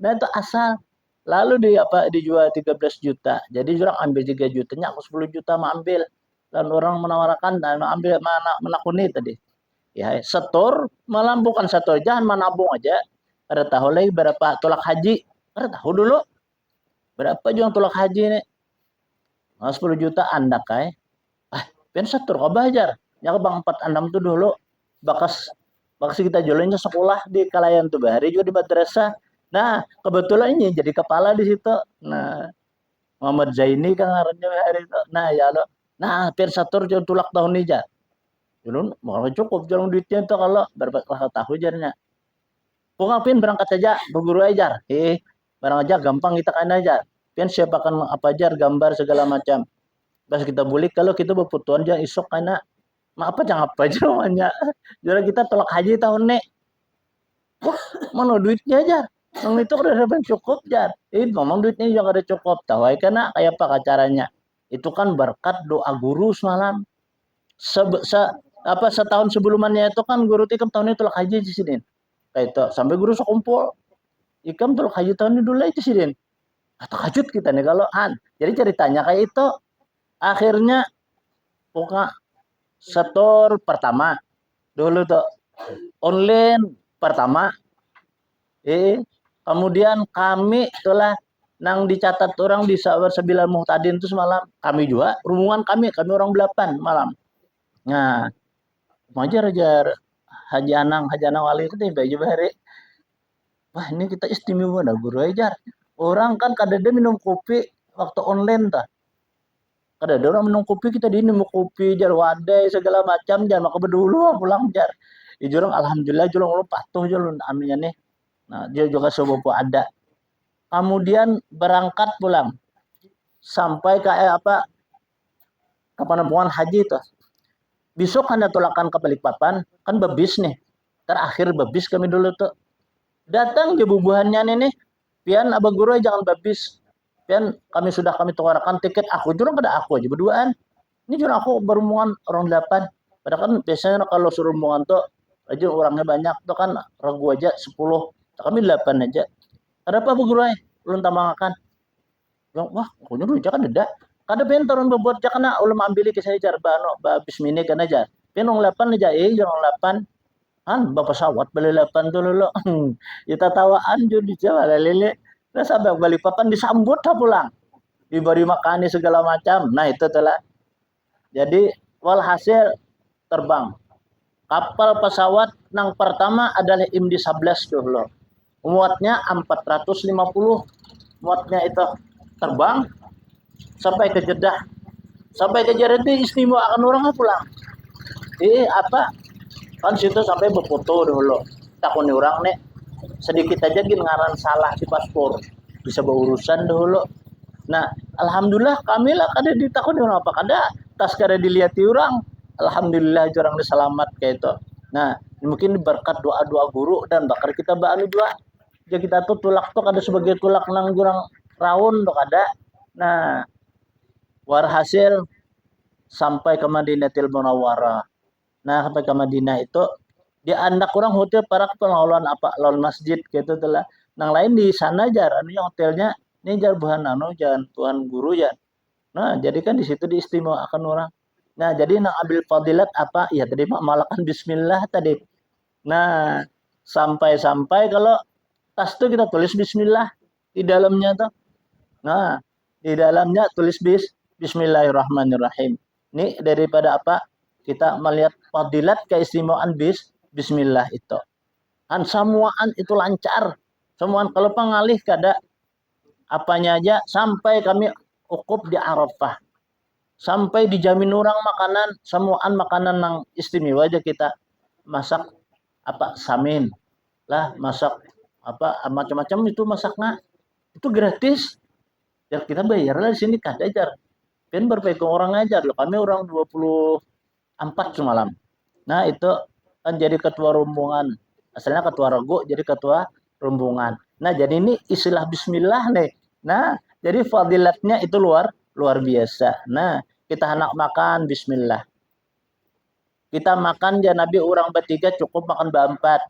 nah itu asal lalu di apa dijual 13 juta jadi orang ambil 3 jutanya aku 10 juta mau ambil dan orang menawarkan dan ambil mana menakuni tadi ya setor malam bukan setor jangan menabung aja ada tahu lagi berapa tolak haji ada tahu dulu berapa jual tolak haji nih 10 juta anda kai pian setor kau bajar ya ke bang 46 tuh dulu bakas bakas kita jualannya sekolah di Kalayan tuh bahari juga di madrasah nah kebetulan ini jadi kepala di situ nah Muhammad Zaini kan ngarannya hari itu nah ya lo nah pian setor jual tulak tahun ini aja dulu mau cukup jalan duitnya itu kalau berapa tahu jarnya pokoknya berangkat saja berguru ajar barang aja gampang kita kan aja pian siapakan apa ajar gambar segala macam pas kita bulik kalau kita berputuan aja isok karena ma apa jangan apa aja namanya jadi kita tolak haji tahun nih wah mana duitnya aja Nang itu kada ada cukup jar. Ngomong duitnya juga kada cukup. Tahu ay kana kayak apa caranya? Itu kan berkat doa guru semalam. Setahun sebelumnya itu kan guru tikam tahun itu lah haji di sini. Kayak itu sampai guru sekumpul. Ikam tuh haji tahun ini dulu itu sini. Atau kajut kita nih kalau Jadi ceritanya kayak itu akhirnya pokoknya setor pertama dulu tuh online pertama kemudian kami itulah nang dicatat orang di sabar 9 muhtadin itu semalam kami juga rumungan kami orang 8 malam. Nah ajar Haji Anang Wali itu tiba aja hari wah ini kita istimewa dah guru ajar orang kan kadang minum kopi waktu online tak kada ada orang minum kopi kita di minum kopi jar wadai segala macam jar maka berdulu pulang jar jurang alhamdulillah jurang lu patuh jurang aminnya nih. Nah dia juga sebuah ada kemudian berangkat pulang sampai ke ke penampungan haji itu besok kan tolakan ke Balikpapan kan bebis nih terakhir bebis kami dulu tuh datang je bubuhannya nih pian abah guru jangan bebis pian kami tukarkan tiket aku jurang pada aku aja berduaan ini jurang aku berumungan orang 8 padahal kan biasanya kalau suruh rombongan tuh aja orangnya banyak tuh kan ragu aja 10 kami 8 aja ada apa bu guru ulun tambahkan wah aku nyuruh aja kan ada kada pengen turun bebuat aja karena ulun ambil ke saya jar bano bismine kan aja pengen orang 8 aja jangan 8 kan bapak pesawat beli 8 tuh lo kita tawaan judi Jawa lele nah sampai balik papan disambut lah pulang diberi makani segala macam nah itu telah jadi walhasil terbang kapal pesawat yang pertama adalah IMD 11 dulu muatnya 450 muatnya itu terbang sampai ke Jeddah itu istimewa akan orang pulang kan situ sampai berfoto dulu takuni orang nih sedikit aja gini ngaran salah di paspor bisa berurusan dulu nah alhamdulillah kami lah kada ditakuni orang apa kada tas kada dilihat orang alhamdulillah jarang diselamat kayak itu nah mungkin berkat doa-doa guru dan bakar kita baanu dua jadi kita tuh tulak tuh ada sebagai tulak nang jurang raun tuh kada nah warhasil sampai ke Madinatul Munawwarah. Nah sampai ke Madinah itu dia anak kurang hotel para pengelolaan lawan masjid gitu telah nang lain di sana jar anunya hotelnya ini jar buhan jangan tuan guru ya nah jadi kan di situ diistimewakan orang nah jadi nang ambil fadilat apa ya tadi malakan bismillah tadi nah sampai kalau tas itu kita tulis bismillah di dalamnya tuh nah di dalamnya tulis bismillahirrahmanirrahim ini daripada kita melihat fadilat keistimewaan bismillah itu. Kan semuaan itu lancar. Semuaan kalau pengalih kada apanya aja sampai kami ukuf di Arafah. Sampai dijamin orang makanan, semuaan makanan yang istimewa aja kita masak samin lah, masak macam-macam itu masaknya itu gratis. Ya kita bayar lah di sini kada ajar. Kan berpegang orang ajar loh. Kami orang 24 semalam. Nah itu kan jadi ketua rombongan. Asalnya ketua rego jadi ketua rombongan. Nah jadi ini istilah bismillah nih. Nah jadi fadilatnya itu luar biasa. Nah kita hendak makan bismillah. Kita makan ya Nabi orang bertiga cukup makan berempat.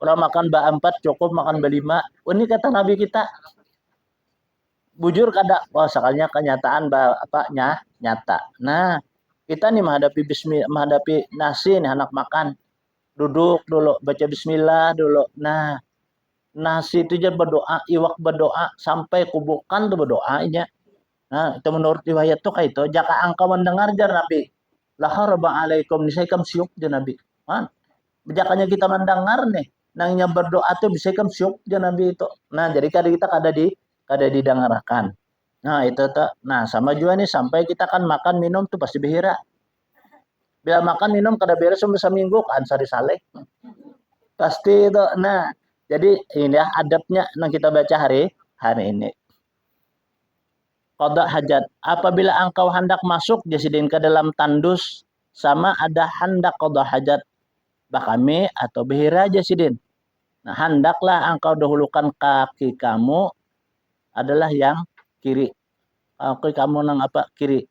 Orang makan berempat cukup makan berlima. Oh, ini kata Nabi kita. Bujur kada. Wah sekalinya kenyataan nyata. Nah kita nih menghadapi nasi nih anak makan duduk dulu baca bismillah dulu nah nasi itu aja berdoa iwak berdoa sampai kubukan tuh berdoanya nah itu menurut riwayat tuh kayak itu jaka angka mendengar jar Nabi laharba alaikum nisaikum syuk jar Nabi kan jakanya kita mendengar nih nangnya berdoa tuh bisa kam syuk jar Nabi itu nah jadi kita kada didengarkan. Nah itu tuh nah sama juga nih sampai kita kan makan minum tuh pasti bihira bila makan minum kada beres sampai seminggu kan sari saleh pasti itu nah jadi ini ya adabnya yang kita baca hari ini qada hajat apabila engkau hendak masuk jasidin ke dalam tandus sama ada hendak qada hajat bakami atau bihira jasidin Nah, hendaklah engkau dahulukan kaki kamu adalah yang kiri. Kaki kamu nang apa? Kiri.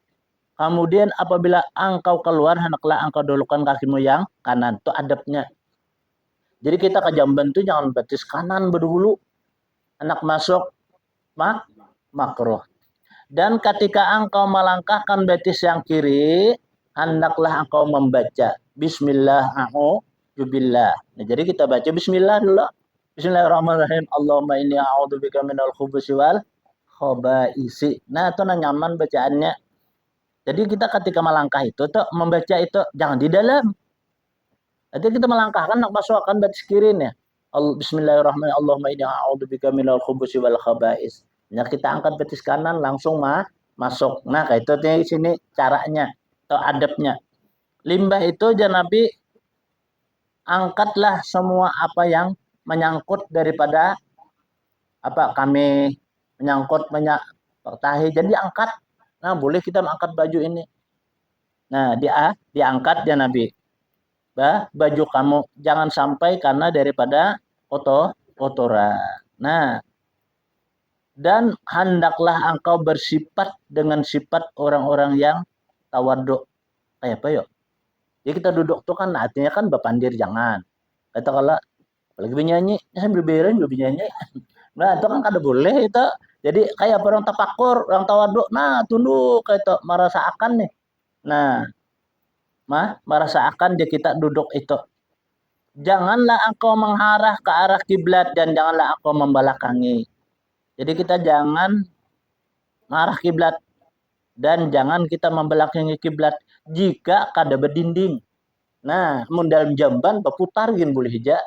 Kemudian apabila engkau keluar, hendaklah engkau dahulukan kakimu yang kanan. Itu adabnya. Jadi kita ke jamban itu jangan betis kanan berdulu. Anak masuk makruh. Dan ketika engkau melangkahkan betis yang kiri, hendaklah engkau membaca Bismillah a'udzubillah. Nah, jadi kita baca Bismillah dulu. Bismillahirrahmanirrahim. Allahumma inni a'udzubika minal khubuthi wal khaba'isi. Nah, itu nyaman bacaannya. Jadi kita ketika melangkah itu tuh membaca itu jangan di dalam. Nanti kita melangkahkan nak masukkan batis kiri nih. Bismillahirrahmanirrahim. Allahumma inni a'udzubika minal khubuthi wal khaba'is. Nah, kita angkat betis kanan langsung masuk. Nah, kayak itu di sini caranya atau adabnya. Limbah itu Nabi angkatlah semua apa yang menyangkut daripada apa kami menyangkut tahi. Jadi angkat. Nah, boleh kita mengangkat baju ini. Nah, diangkat Nabi. Baju kamu jangan sampai karena daripada kotoran. Nah, dan hendaklah engkau bersifat dengan sifat orang-orang yang tawaduk. Kayak apa yuk? Jadi kita duduk tuh kan artinya kan bapandir jangan. Kata kalau lagi bernyanyi, saya berberan juga bernyanyi. Nah itu kan kada boleh itu. Jadi kayak orang tapakur, orang tawaduk. Nah tunduk kayak itu merasa akan nih. Nah, merasa akan dia kita duduk itu. Janganlah engkau mengarah ke arah kiblat dan janganlah engkau membelakangi. Jadi kita jangan mengarah kiblat dan jangan kita membelakangi kiblat jika kada berdinding. Nah, mun dalam jamban berputar gin boleh hija.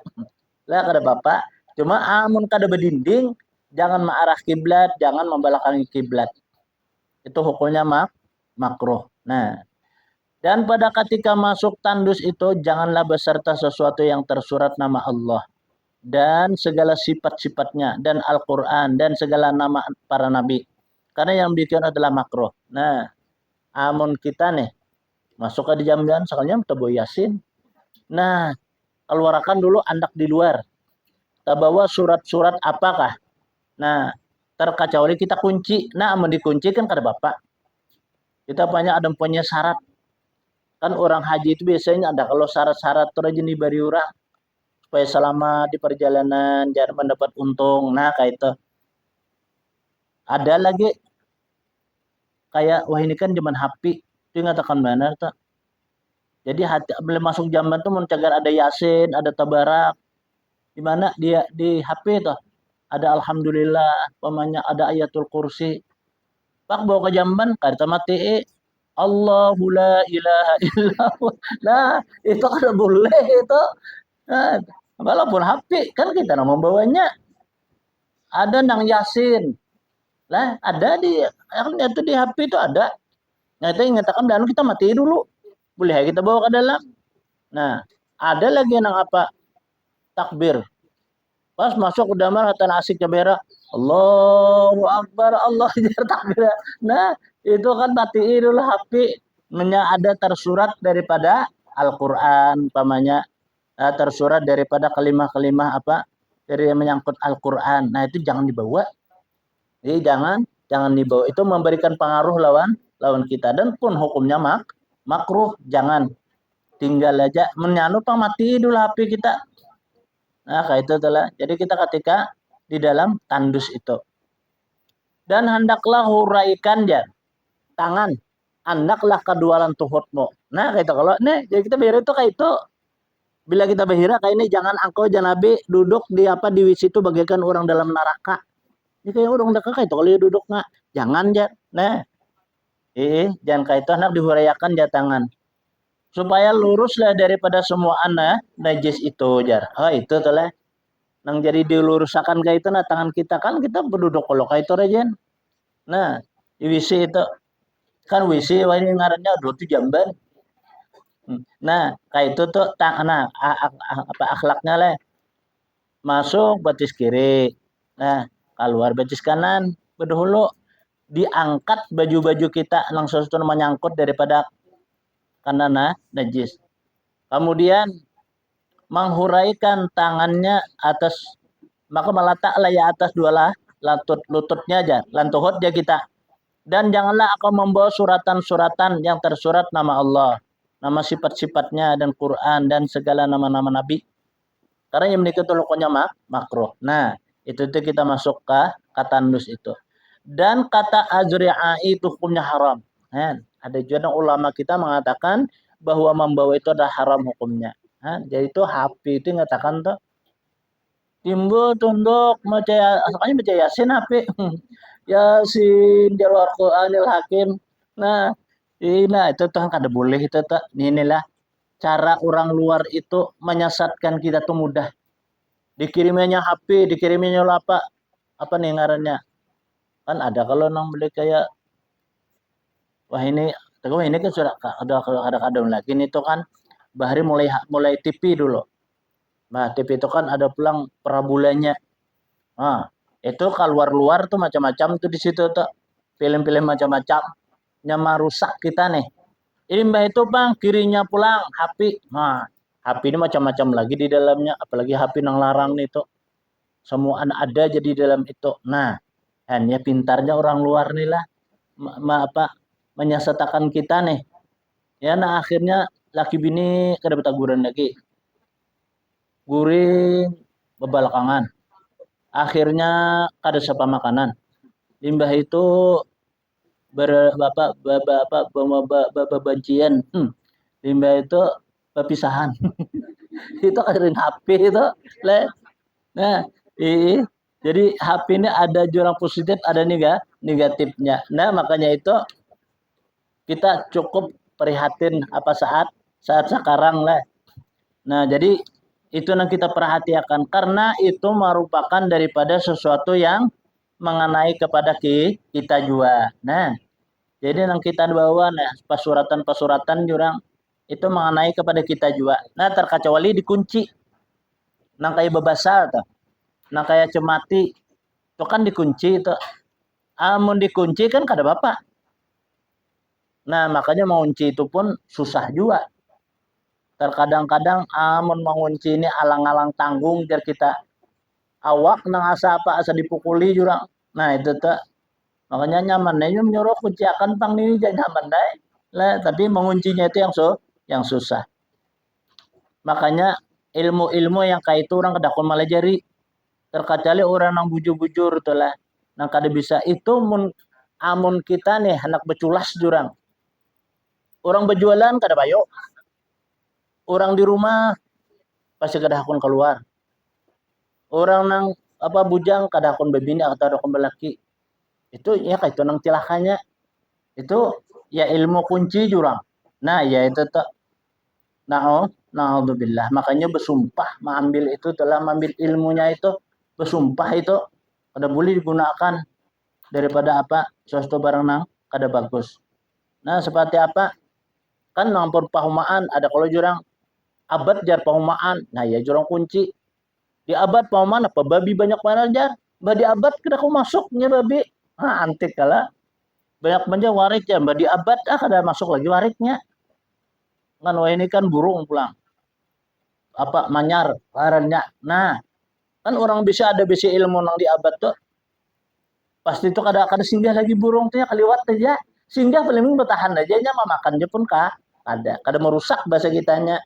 Lah kada bapak. Cuma amun kada berdinding jangan mengarah kiblat, jangan membelakangi kiblat. Itu hukumnya makruh. Nah, dan pada ketika masuk tandus itu janganlah beserta sesuatu yang tersurat nama Allah dan segala sifat-sifatnya dan Al-Quran dan segala nama para nabi. Karena yang bikin adalah makruh. Nah, amun kita nih masuk ke di jamban, soalnya kita bawa Yasin. Nah, keluarkan dulu anak di luar. Kita bawa surat-surat apakah? Nah, terkecuali kita kunci. Nah, amun dikunci kan kada bapak. Kita banyak ada punya syarat. Kan orang haji itu biasanya ada kalau syarat-syarat itu rajin diberi orang supaya selama di perjalanan jangan mendapat untung. Nah, kayak itu. Ada lagi kayak wah ini kan zaman HP itu ngatakan benar tuh. Jadi hati belum masuk zaman tuh mencagar ada Yasin, ada Tabarak. Di mana dia di HP tuh ada Alhamdulillah, pamanya ada ayatul kursi. Pak bawa ke jamban kada mati Allahu la ilaha illallah. Nah, itu kada boleh itu. Nah, walaupun HP kan kita nak membawanya. Ada nang Yasin. Lah, ada di itu di HP itu ada. Nah, itu mengatakan dan kita mati dulu. Boleh kita bawa ke dalam. Nah, ada lagi yang apa? Takbir. Pas masuk udah mah hatan asik cabera. Allahu Akbar, Allah takbir. Nah, itu kan mati dulu HP. Ada tersurat daripada Al-Quran, pamannya tersurat daripada kalimah-kalimah apa dari yang menyangkut Al-Quran. Nah, itu jangan dibawa. Jadi jangan dibawa. Itu memberikan pengaruh lawan kita dan pun hukumnya makruh. Jangan tinggal aja menyanu mati dulu HP kita. Nah, kayak itu adalah. Jadi kita ketika di dalam tandus itu. Dan hendaklah huraikan ya tangan. Hendaklah kedualan tuhutmu. Nah, kayak itu kalau nih jadi kita biar itu kayak itu. Bila kita berhira kayak ini jangan engkau janabi duduk di apa di situ bagaikan orang dalam neraka. Ini kayak orang neraka kayak itu kalau dia duduk nggak. Jangan ya. Nah, jangan kayak itu hendak dihuraikan ya tangan. Supaya luruslah daripada semua anak najis itu jar. Oh itu tuh lah. Nang jadi diluruskan kayak itu nah tangan kita kan kita berduduk kalau kayak itu aja. Nah, di WC itu kan WC wah ini ngarannya dulu tuh jamban. Nah, kayak itu tuh nah apa akhlaknya lah. Masuk batis kiri. Nah, keluar batis kanan. Berdahulu diangkat baju-baju kita langsung itu menyangkut daripada karena najis. Kemudian menghuraikan tangannya atas, maka meletaklah ya atas dua lah lututnya aja, lantuhut dia kita. Dan janganlah aku membawa suratan-suratan yang tersurat nama Allah, nama sifat-sifatnya dan Quran dan segala nama-nama Nabi. Karena yang menikah itu lokonya makruh. Nah, itu kita masuk ke kata nus itu. Dan kata azri'a itu hukumnya haram. Nah, ada juga ulama kita mengatakan bahwa membawa itu adalah haram hukumnya. Nah, jadi itu HP itu mengatakan tuh timbul tunduk asalnya baca Yasin HP. Yasin jalur Qur'anil Hakim. Nah, itu tuh kan kada boleh itu tuh. Inilah cara orang luar itu menyesatkan kita tuh mudah. Dikiriminnya HP, dikiriminnya apa nih ngarannya? Kan ada kalau nang beli kayak wah ini kan sudah ada lagi nih tuh kan bahari mulai TV dulu. Nah, TV itu kan ada pulang per bulannya. Nah, itu keluar-luar tuh macam-macam tuh di situ tuh. Film-film macam-macam. Nyama rusak kita nih. Ini mbak itu bang, kirinya pulang HP. Nah, HP ini macam-macam lagi di dalamnya. Apalagi HP yang larang nih tuh. Semua ada jadi dalam itu. Nah, hanya pintarnya orang luar nih lah. Apa menyesatakan kita nih. Ya, nah akhirnya laki bini kada betaguran lagi. Guring bebalakangan. Akhirnya kada siapa makanan. Limbah itu babancian. Limbah itu perpisahan. Itu kadang HP itu. Nah, jadi HP ini ada jurang positif, ada negatifnya. Nah, makanya itu kita cukup prihatin apa saat sekarang lah. Nah, jadi itu yang kita perhatikan karena itu merupakan daripada sesuatu yang mengenai kepada kita juga. Nah, jadi yang kita bawa nah pasuratan-pasuratan jurang itu mengenai kepada kita juga. Nah, terkecuali dikunci. Nang kayak bebasal tuh. Nang kayak cemati itu kan dikunci itu. Amun dikunci kan kada apa. Nah, makanya mengunci itu pun susah juga. Terkadang-kadang amun mengunci ini alang-alang tanggung biar kita awak nang asa dipukuli jurang. Nah, itu tuh makanya nyaman nih menyuruh kunci akan pang ini jadi nyaman deh. Lah, tapi menguncinya itu yang susah. Makanya ilmu-ilmu yang kayak itu orang kedakon malah jari. Terkecuali orang yang bujur-bujur tuh lah. Nang kada bisa itu amun kita nih anak beculas jurang. Orang berjualan kada bayo. Orang di rumah pasti kada hakun keluar. Orang nang apa bujang kada hakun bebini atau hakun belaki. Itu ya kayak itu nang cilakanya. Itu ya ilmu kunci jurang. Nah, ya itu tuh. Na'udzubillah. Makanya bersumpah mengambil itu telah mengambil ilmunya itu bersumpah itu kada boleh digunakan daripada apa sesuatu barang nang kada bagus. Nah, seperti apa? Kan ngampur pahumaan ada kalau jurang abad jar pahumaan. Nah, ya jurang kunci. Di abad pahumaan apa babi banyak mana jar? Bah di abad kada aku masuknya babi. Ah, antik kala. Banyak manja warik ya, bah di abad kada masuk lagi wariknya. Kan wah ini kan burung pulang. Apa manyar laranya. Nah, kan orang bisa ada bisa ilmu nang di abad tuh. Pasti itu kada singgah lagi burung tuh ya kaliwat aja. Singgah paling bertahan aja nya makan pun kada merusak bahasa kitanya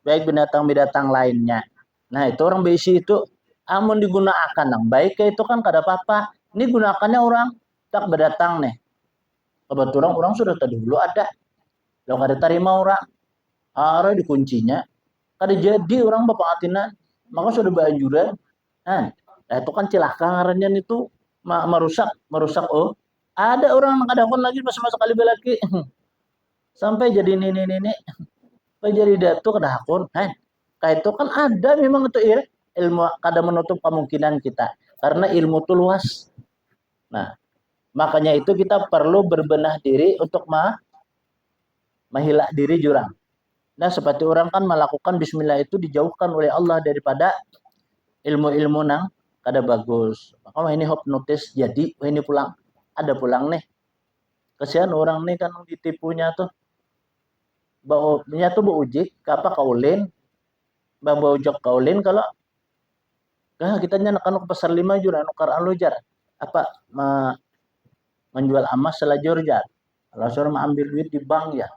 baik binatang-binatang lainnya. Nah, itu orang besi itu amun digunakan yang baik itu kan kada apa-apa. Ini gunakannya orang tak berdatang nih. Kebetulan orang sudah tadi dulu ada. Lo kada terima orang. Arah dikuncinya. Kada jadi orang bapak atinan. Maka sudah banjuran. Nah, itu kan cilaka ngarannya itu merusak ada orang yang kadang lagi pas masuk kali lagi sampai jadi ini sampai jadi datu kedakon kayak itu kan ada memang itu ilmu kada menutup kemungkinan kita karena ilmu itu luas. Nah, makanya itu kita perlu berbenah diri untuk menghilak diri jurang. Nah, seperti orang kan melakukan bismillah itu dijauhkan oleh Allah daripada ilmu-ilmu nang kada bagus. Maka ini hipnotis jadi ini pulang ada pulang nih. Kasihan orang nih kan ditipunya tuh. Baunya tuh ujik apa kaulin bawa ojok kaulin kalau kita nya nak pasar 5 jur anu kar anu jar apa menjual emas selajur jar. Kalau suruh ambil duit di bank ya.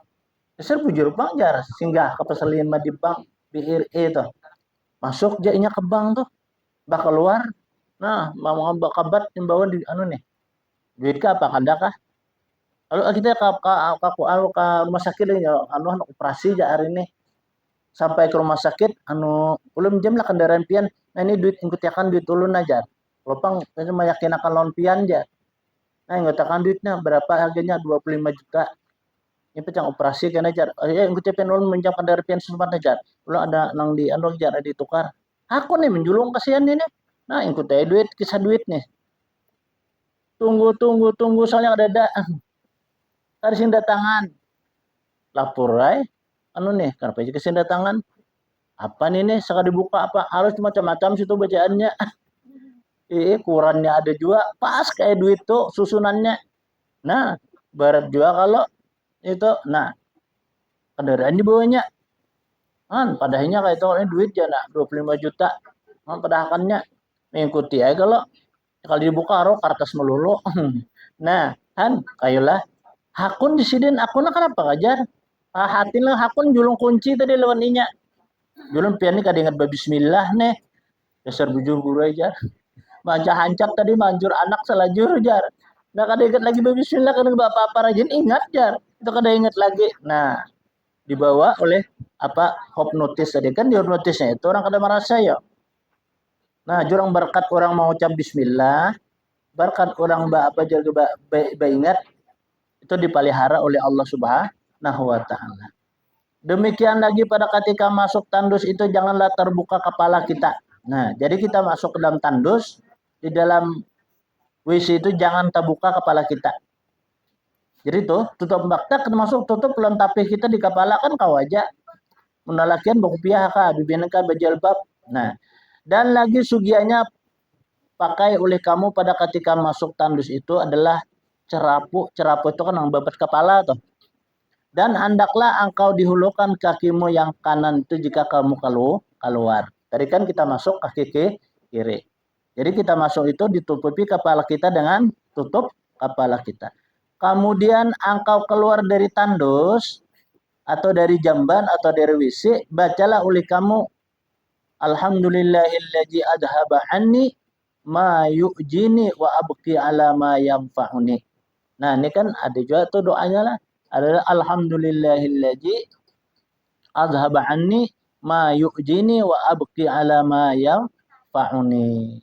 Besar bujur bank jar singgah ke pasar 5 di bank BRI itu. Masuk jadinya ke bank tuh. Bah keluar. Nah, mau kabat yang bawa di anu nih. Duit ka apa kada kah? Lalu kita ke rumah sakit ya anu operasi ja hari ini. Sampai ke rumah sakit anu ulun jam lah kendaraan pian. Nah ini duit ingkutiakan duit ulun aja. Lopang saya meyakinakan lawan pian aja. Nah ingkutiakan duitnya berapa harganya 25 juta. Ini pecah operasi kan aja. Ya ingkutiakan ulun menjam kendaraan pian sempat aja. Ulun ada nang di anu aja ada ditukar. Aku nih menjulung kasihan ini. Nah ingkutiakan duit kisah duit nih. Tunggu soalnya ada harus datangan. Lapor ay. Anu nih, kenapa aja kesini datangan? Apa nih sekali dibuka apa harus macam-macam situ bacaannya. Ukurannya ada juga pas kayak duit tuh susunannya. Nah, barat juga kalau itu. Nah, kendaraan dibawanya. Padahnya kayak itu duit ya nak 25 juta. Padahalnya mengikuti aja kalau sekali dibuka roh kertas melulu. Nah, kayulah hakun disidin akun kenapa ngajar? Hatin lah hakun julung kunci tadi lawan inya. Julung pian ini kadang bismillah nih. Dasar bujur guru aja. Manja hancap tadi manjur anak selajur jar. Nah kada ingat lagi bismillah kada apa-apa rajin ingat jar. Itu kada ingat lagi. Nah, dibawa oleh apa hipnotis tadi kan di hipnotisnya itu orang kada merasa ya. Nah, jurang berkat orang mau ucap bismillah, berkat orang apa jaga ingat itu dipelihara oleh Allah Subhanahu wa taala. Demikian lagi pada ketika masuk tandus itu janganlah terbuka kepala kita. Nah, jadi kita masuk ke dalam tandus, di dalam WC itu jangan terbuka kepala kita. Jadi tuh tutup bakta termasuk tutup lentapih kita di kepala kan kau aja. Menalakian buku pihak bibinaka bajalbab. Nah, dan lagi sugianya pakai oleh kamu pada ketika masuk tandus itu adalah cerapu. Cerapu itu kan yang babat kepala tuh. Dan hendaklah engkau dihulurkan kakimu yang kanan itu jika kamu keluar. Tadi kan kita masuk kaki kiri. Jadi kita masuk itu ditutupi kepala kita dengan tutup kepala kita. Kemudian engkau keluar dari tandus atau dari jamban atau dari WC, bacalah oleh kamu Alhamdulillahilladzi adhaba anni ma yu'jini wa abqi ala ma yanfa'uni. Nah, ini kan ada juga tuh doanya lah. Adalah alhamdulillahilladzi azhaba anni ma yu'jini wa abqi ala ma yanfa'uni.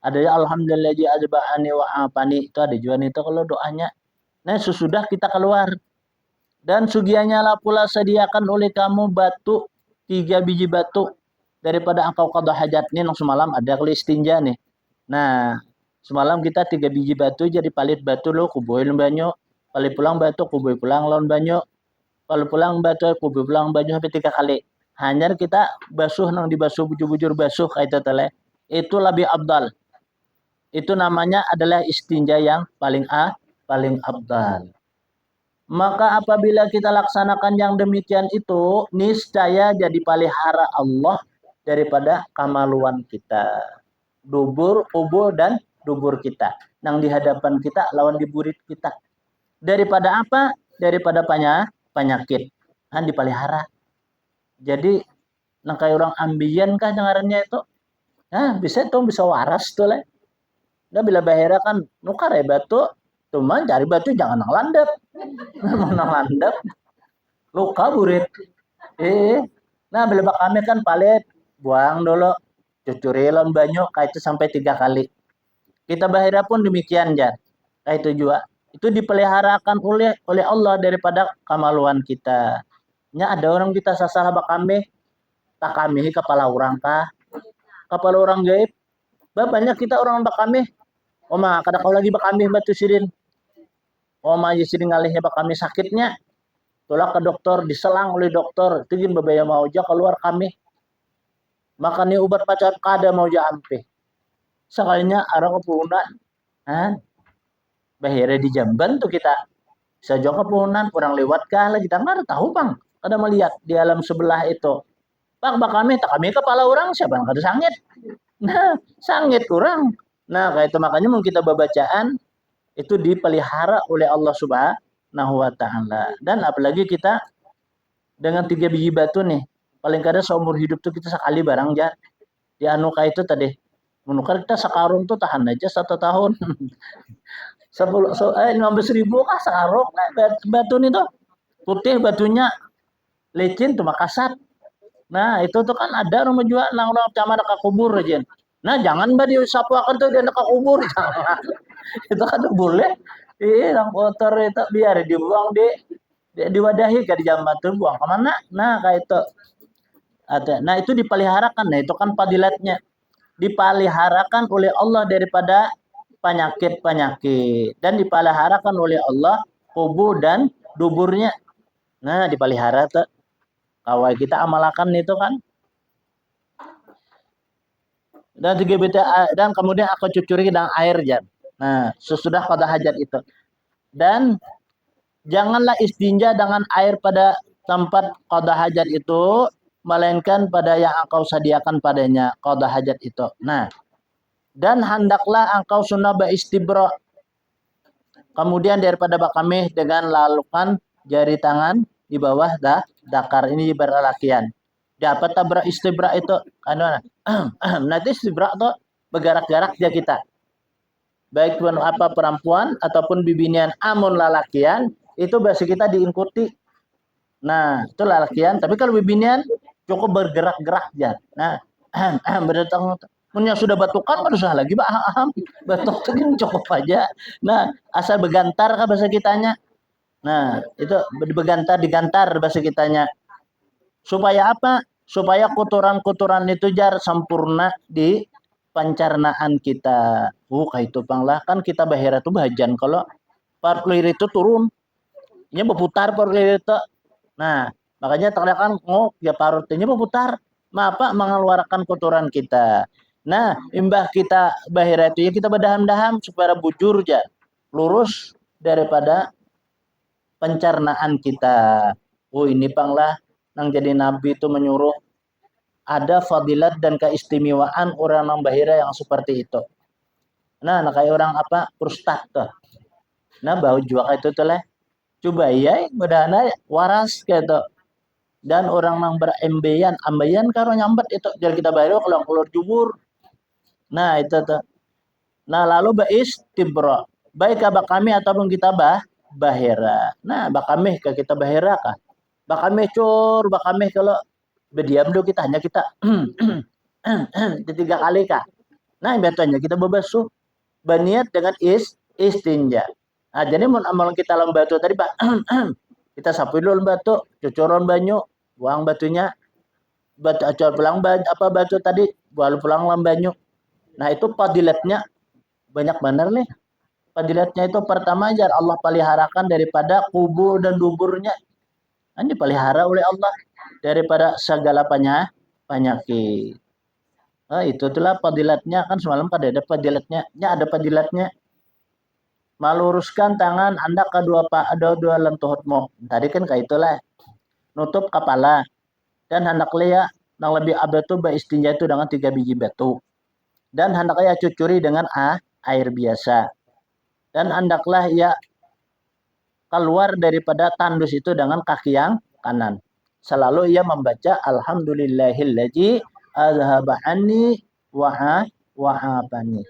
Ada alhamdulillahilladzi azhaba anni wa afani. Itu ada juga itu kalau doanya. Nah, sesudah kita keluar. Dan sugianya lah pula sediakan oleh kamu batu 3 biji batu daripada engkau qada hajat nih nang semalam ada kali istinja nih. Nah, semalam kita 3 biji batu jadi palit batu lo kuboin banyak. Palit pulang batu kuboin pulang lawan banyak. Palit pulang batu kuboin pulang banyak sampai 3 kali. Hanya kita basuh nang dibasuh bujur-bujur basuh kayak itu tele. Itu lebih abdal. Itu namanya adalah istinja yang paling abdal. Maka apabila kita laksanakan yang demikian itu, niscaya jadi pelihara Allah daripada kemaluan kita. Dubur, ubur, dan dubur kita. Nang di hadapan kita, lawan di burit kita. Daripada apa? Daripada penyakit. Kan dipelihara. Jadi, nang kayak orang ambian kah dengarannya itu? Nah, bisa waras tuh lah. Nah, bila bahera kan, nukar ya batu, cuman cari batu jangan nang landap. Nang landap. Luka burit. Nah bila kami kan palit buang dulu cucurilon banyak kayak itu sampai 3 kali. Kita bahira pun demikian jar. Kayak itu juga. Itu dipeliharakan oleh Allah daripada kemaluan kita. Nya ada orang kita sasalah kami tak kami kepala orang kah? Kepala orang gaib. Banyak kita orang bakami. Oma kada kau lagi bakami batu sirin. Oma sirin ngalihnya bakami sakitnya. Tolak ke dokter, diselang oleh dokter, tingin babaya mau aja keluar kami. Makan obat pacar kada mau aja ampe. Sekalinya arah kepunan. Bahira di Jamban tuh kita. Saja kepunan, orang lewat kah lagi kita nggak tahu bang. Kada melihat di alam sebelah itu. Pak kami tak kami kepala orang siapa yang kada sangit. Nah, sangit orang. Nah, kayak itu makanya mau kita bacaan itu dipelihara oleh Allah Subhanahu wa taala. Dan apalagi kita dengan 3 biji batu nih. Paling kada seumur hidup tuh kita sekali barang ya. Di anuka itu tadi. Menukar kita sekarung tuh tahan aja 1 tahun. 15.000 kah sekarung nah, batu nih tuh. Putih batunya licin tuh makasat. Nah, itu tuh kan ada rumah jual nang orang caman nak kubur aja. Nah, jangan mbak disapu akan tuh dia nak kubur. Jangan. Itu kan boleh. Yang kotor itu biar dibuang diwadahi ke di jambat tuh buang kemana? Nah, kayak itu. Nah, itu dipeliharakan. Nah, itu kan padilatnya. Dipeliharakan oleh Allah daripada penyakit-penyakit dan dipeliharakan oleh Allah kubur dan duburnya. Nah, dipelihara tuh. Kawai kita amalkan itu kan. Dan dan kemudian aku cucuri dengan air jam. Nah, sesudah pada hajat itu. Dan janganlah istinja dengan air pada tempat qada hajat itu, melainkan pada yang engkau sediakan padanya qada hajat itu. Nah, dan hendaklah engkau sunnah istibra. Kemudian daripada bakamih dengan lalukan jari tangan di bawah dakar ini berlakian. Dapat tabra istibra itu anu nanti istibra itu bergerak-gerak dia kita. Baik pun apa perempuan ataupun bibinian amun lalakian itu bahasa kita diikuti. Nah, itu lalakian, tapi kalau bibinian cukup bergerak-gerak aja. Nah, berdatang punya sudah batukan kan usah lagi batuk itu cukup aja. Nah, asal begantar kan bahasa kitanya. Nah, itu begantar digantar bahasa kitanya. Supaya apa? Supaya kotoran-kotoran itu jar sempurna di pencernaan kita. Kayak itu panglah kan kita bahira tuh bahajan kalau parklir itu turun. Ini berputar parklir itu. Nah, makanya terkadang ya parutnya berputar. Apa mengeluarkan kotoran kita. Nah, imbah kita bahira itu ya kita berdaham-daham supaya bujur ya. Lurus daripada pencernaan kita. Ini panglah yang jadi nabi itu menyuruh ada fadilat dan keistimewaan orang yang bahira yang seperti itu. Nah, kayak orang apa? Prostat tuh. Nah, bau juga itu tuh lah. Coba ya, bedana waras gitu. Dan orang yang berambeyan, ambeyan karo nyambet itu. Jadi kita bayar kalau keluar jubur. Nah, itu tuh. Nah, lalu istibra. Baik abak kami ataupun kita bahera. Nah, bak kami ke kita bahera kah? Bak kami cur, bak kami kalau berdiam dulu kita hanya kita 3 kali kah? Nah, betulnya kita berbasuh baniat dengan istinja. Nah, jadi mau amal kita lembatu tadi Pak. Kita sapu dulu batu, cucuron banyu, buang batunya, batu acor pulang apa batu tadi, buang pulang banyu. Nah, itu padilatnya banyak benar nih. Padilatnya itu pertama aja Allah peliharakan daripada kubur dan duburnya. Ini dipelihara oleh Allah daripada segala penyakit. Nah, itu itulah padilatnya kan semalam kan ada padilatnya, ada padilatnya. Meluruskan tangan Anda ke dua lentuhmu. Tadi kan kayak itulah. Nutup kepala. Dan hendaklah ya yang lebih abad itu beristinja itu dengan 3 biji batu. Dan hendaklah ya cucuri dengan air biasa. Dan hendaklah ya keluar daripada tandus itu dengan kaki yang kanan. Selalu ia membaca alhamdulillahillazi azhaba anni wa'afani.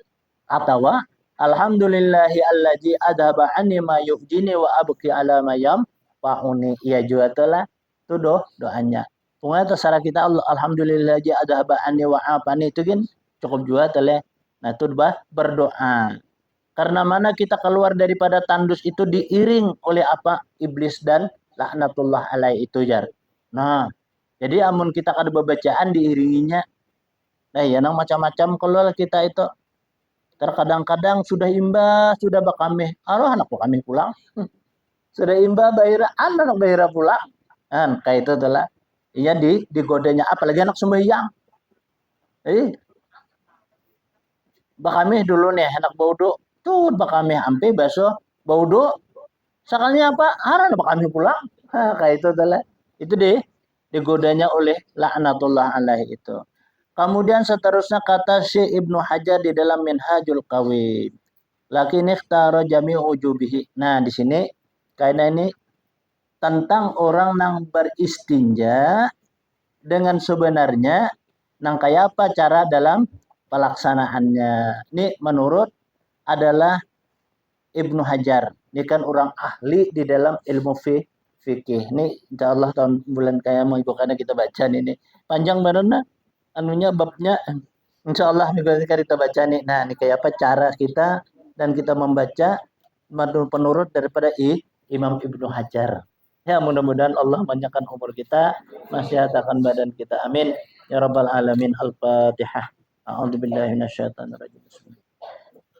Atau alhamdulillahi allazi adhaba anni ma yu'jini wa abqi ala ma yamfa'uni. Iya juga telah itu doanya. Pokoknya terserah kita alhamdulillahi adhaba anni wa afani itu kan cukup juga telah. Nah itu berdoa. Karena mana kita keluar daripada tandus itu diiring oleh apa? Iblis dan laknatullah alaih itu jar. Nah, jadi amun kita kada bacaan diiringinya. Nah, ya nang macam-macam kalau kita itu terkadang-kadang sudah imbah, sudah bakameh. Anak kami pulang. Sudah imbah bayira, anak bayira pulang. Kan kayak itu adalah iya digodanya apalagi anak sembahyang. Bakami dulu nih anak baudo. Tuh bakami ampe baso baudo. Sekalinya apa? Anak bakami pulang. Kayak itu adalah itu deh. digodanya oleh laknatullah alaihi itu. Kemudian seterusnya kata Syekh Ibnu Hajar di dalam Minhajul Qawim. Lakin ikhtara jami'u ujubihi. Nah, di sini kaidah ini tentang orang yang beristinja dengan sebenarnya nang kayak apa cara dalam pelaksanaannya. Ini menurut adalah Ibnu Hajar. Ini kan orang ahli di dalam ilmu fikih. Ini insya Allah tahun bulan kayak mau ibu karena kita baca ini. Panjang banget nah. Anunya babnya insya Allah minggu ini kita baca nih. Nah ini kayak apa cara kita dan kita membaca penurut daripada Imam Ibnu Hajar. Ya mudah-mudahan Allah panjangkan umur kita, masyarakat badan kita. Amin. Ya Rabbal Alamin. Al-Fatihah. A'udzubillahi minasyaitonirrajim. Bismillah.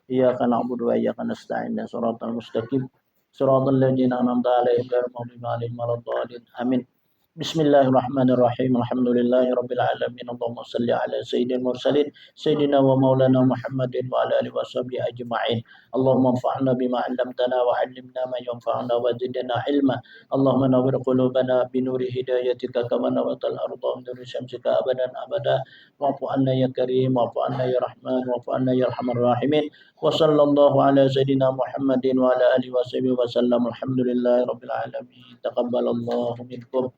Iyyaka na'budu wa iyyaka nasta'in. Shiratal mustaqim. Shiratal ladzina an'amta 'alaihim ghairil maghdubi 'alaihim waladdallin. Amin. Bismillahirrahmanirrahim. Alhamdulillahirabbil alamin. Allahumma shalli ala sayyidil mursalin sayyidina wa maulana Muhammadin wa ala alihi washabihi ajma'in. Allahumma anfa'na bima 'allamtana wa 'allimna ma yanfa'una wa zidna ilma. Allahumma nawwir qulubana bi nuri hidayatika kama nawwartal arda bi nuri syamsika abadan abada. Wa'fu 'anna ya karim, wa'fu 'anna ya rahman, wa'fu 'anna ya arhamar rahimin. Wa sallallahu ala sayyidina Muhammadin wa ala alihi washabihi wa sallam. Alhamdulillahirabbil alamin. Taqabbalallahu minkum.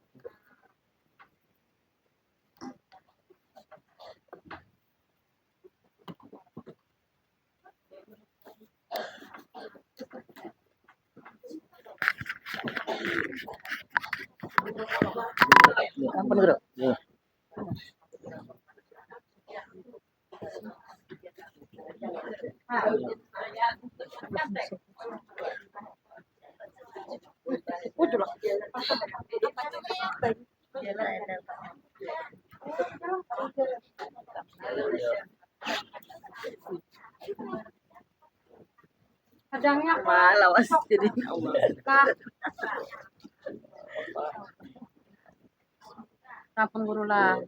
Apa nih, ya. Kadangnya malah jadi kapan guru lah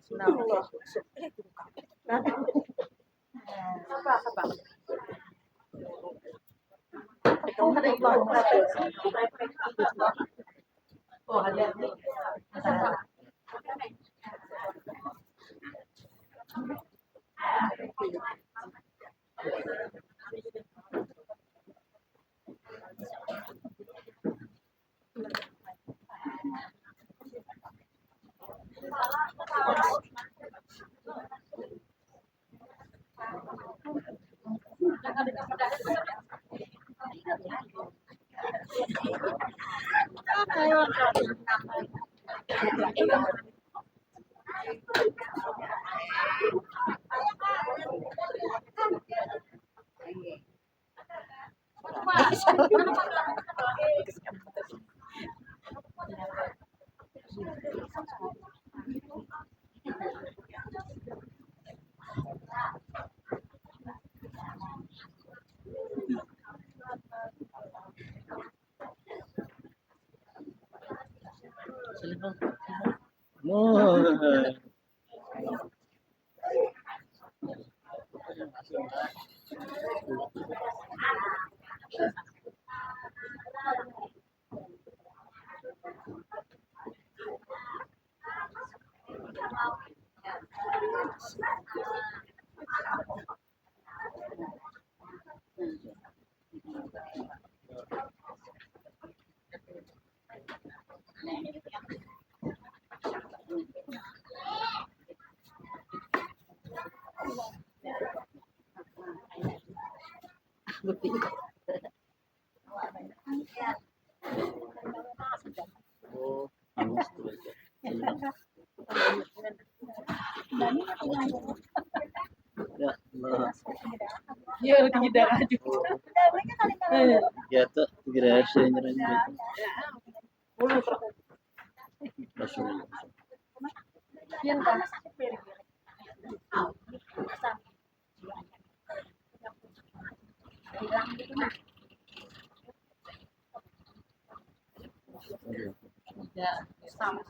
oh ada Iya, tidak aja. Ya tuh segera saya nyerang Rasulullah. Ya, sama.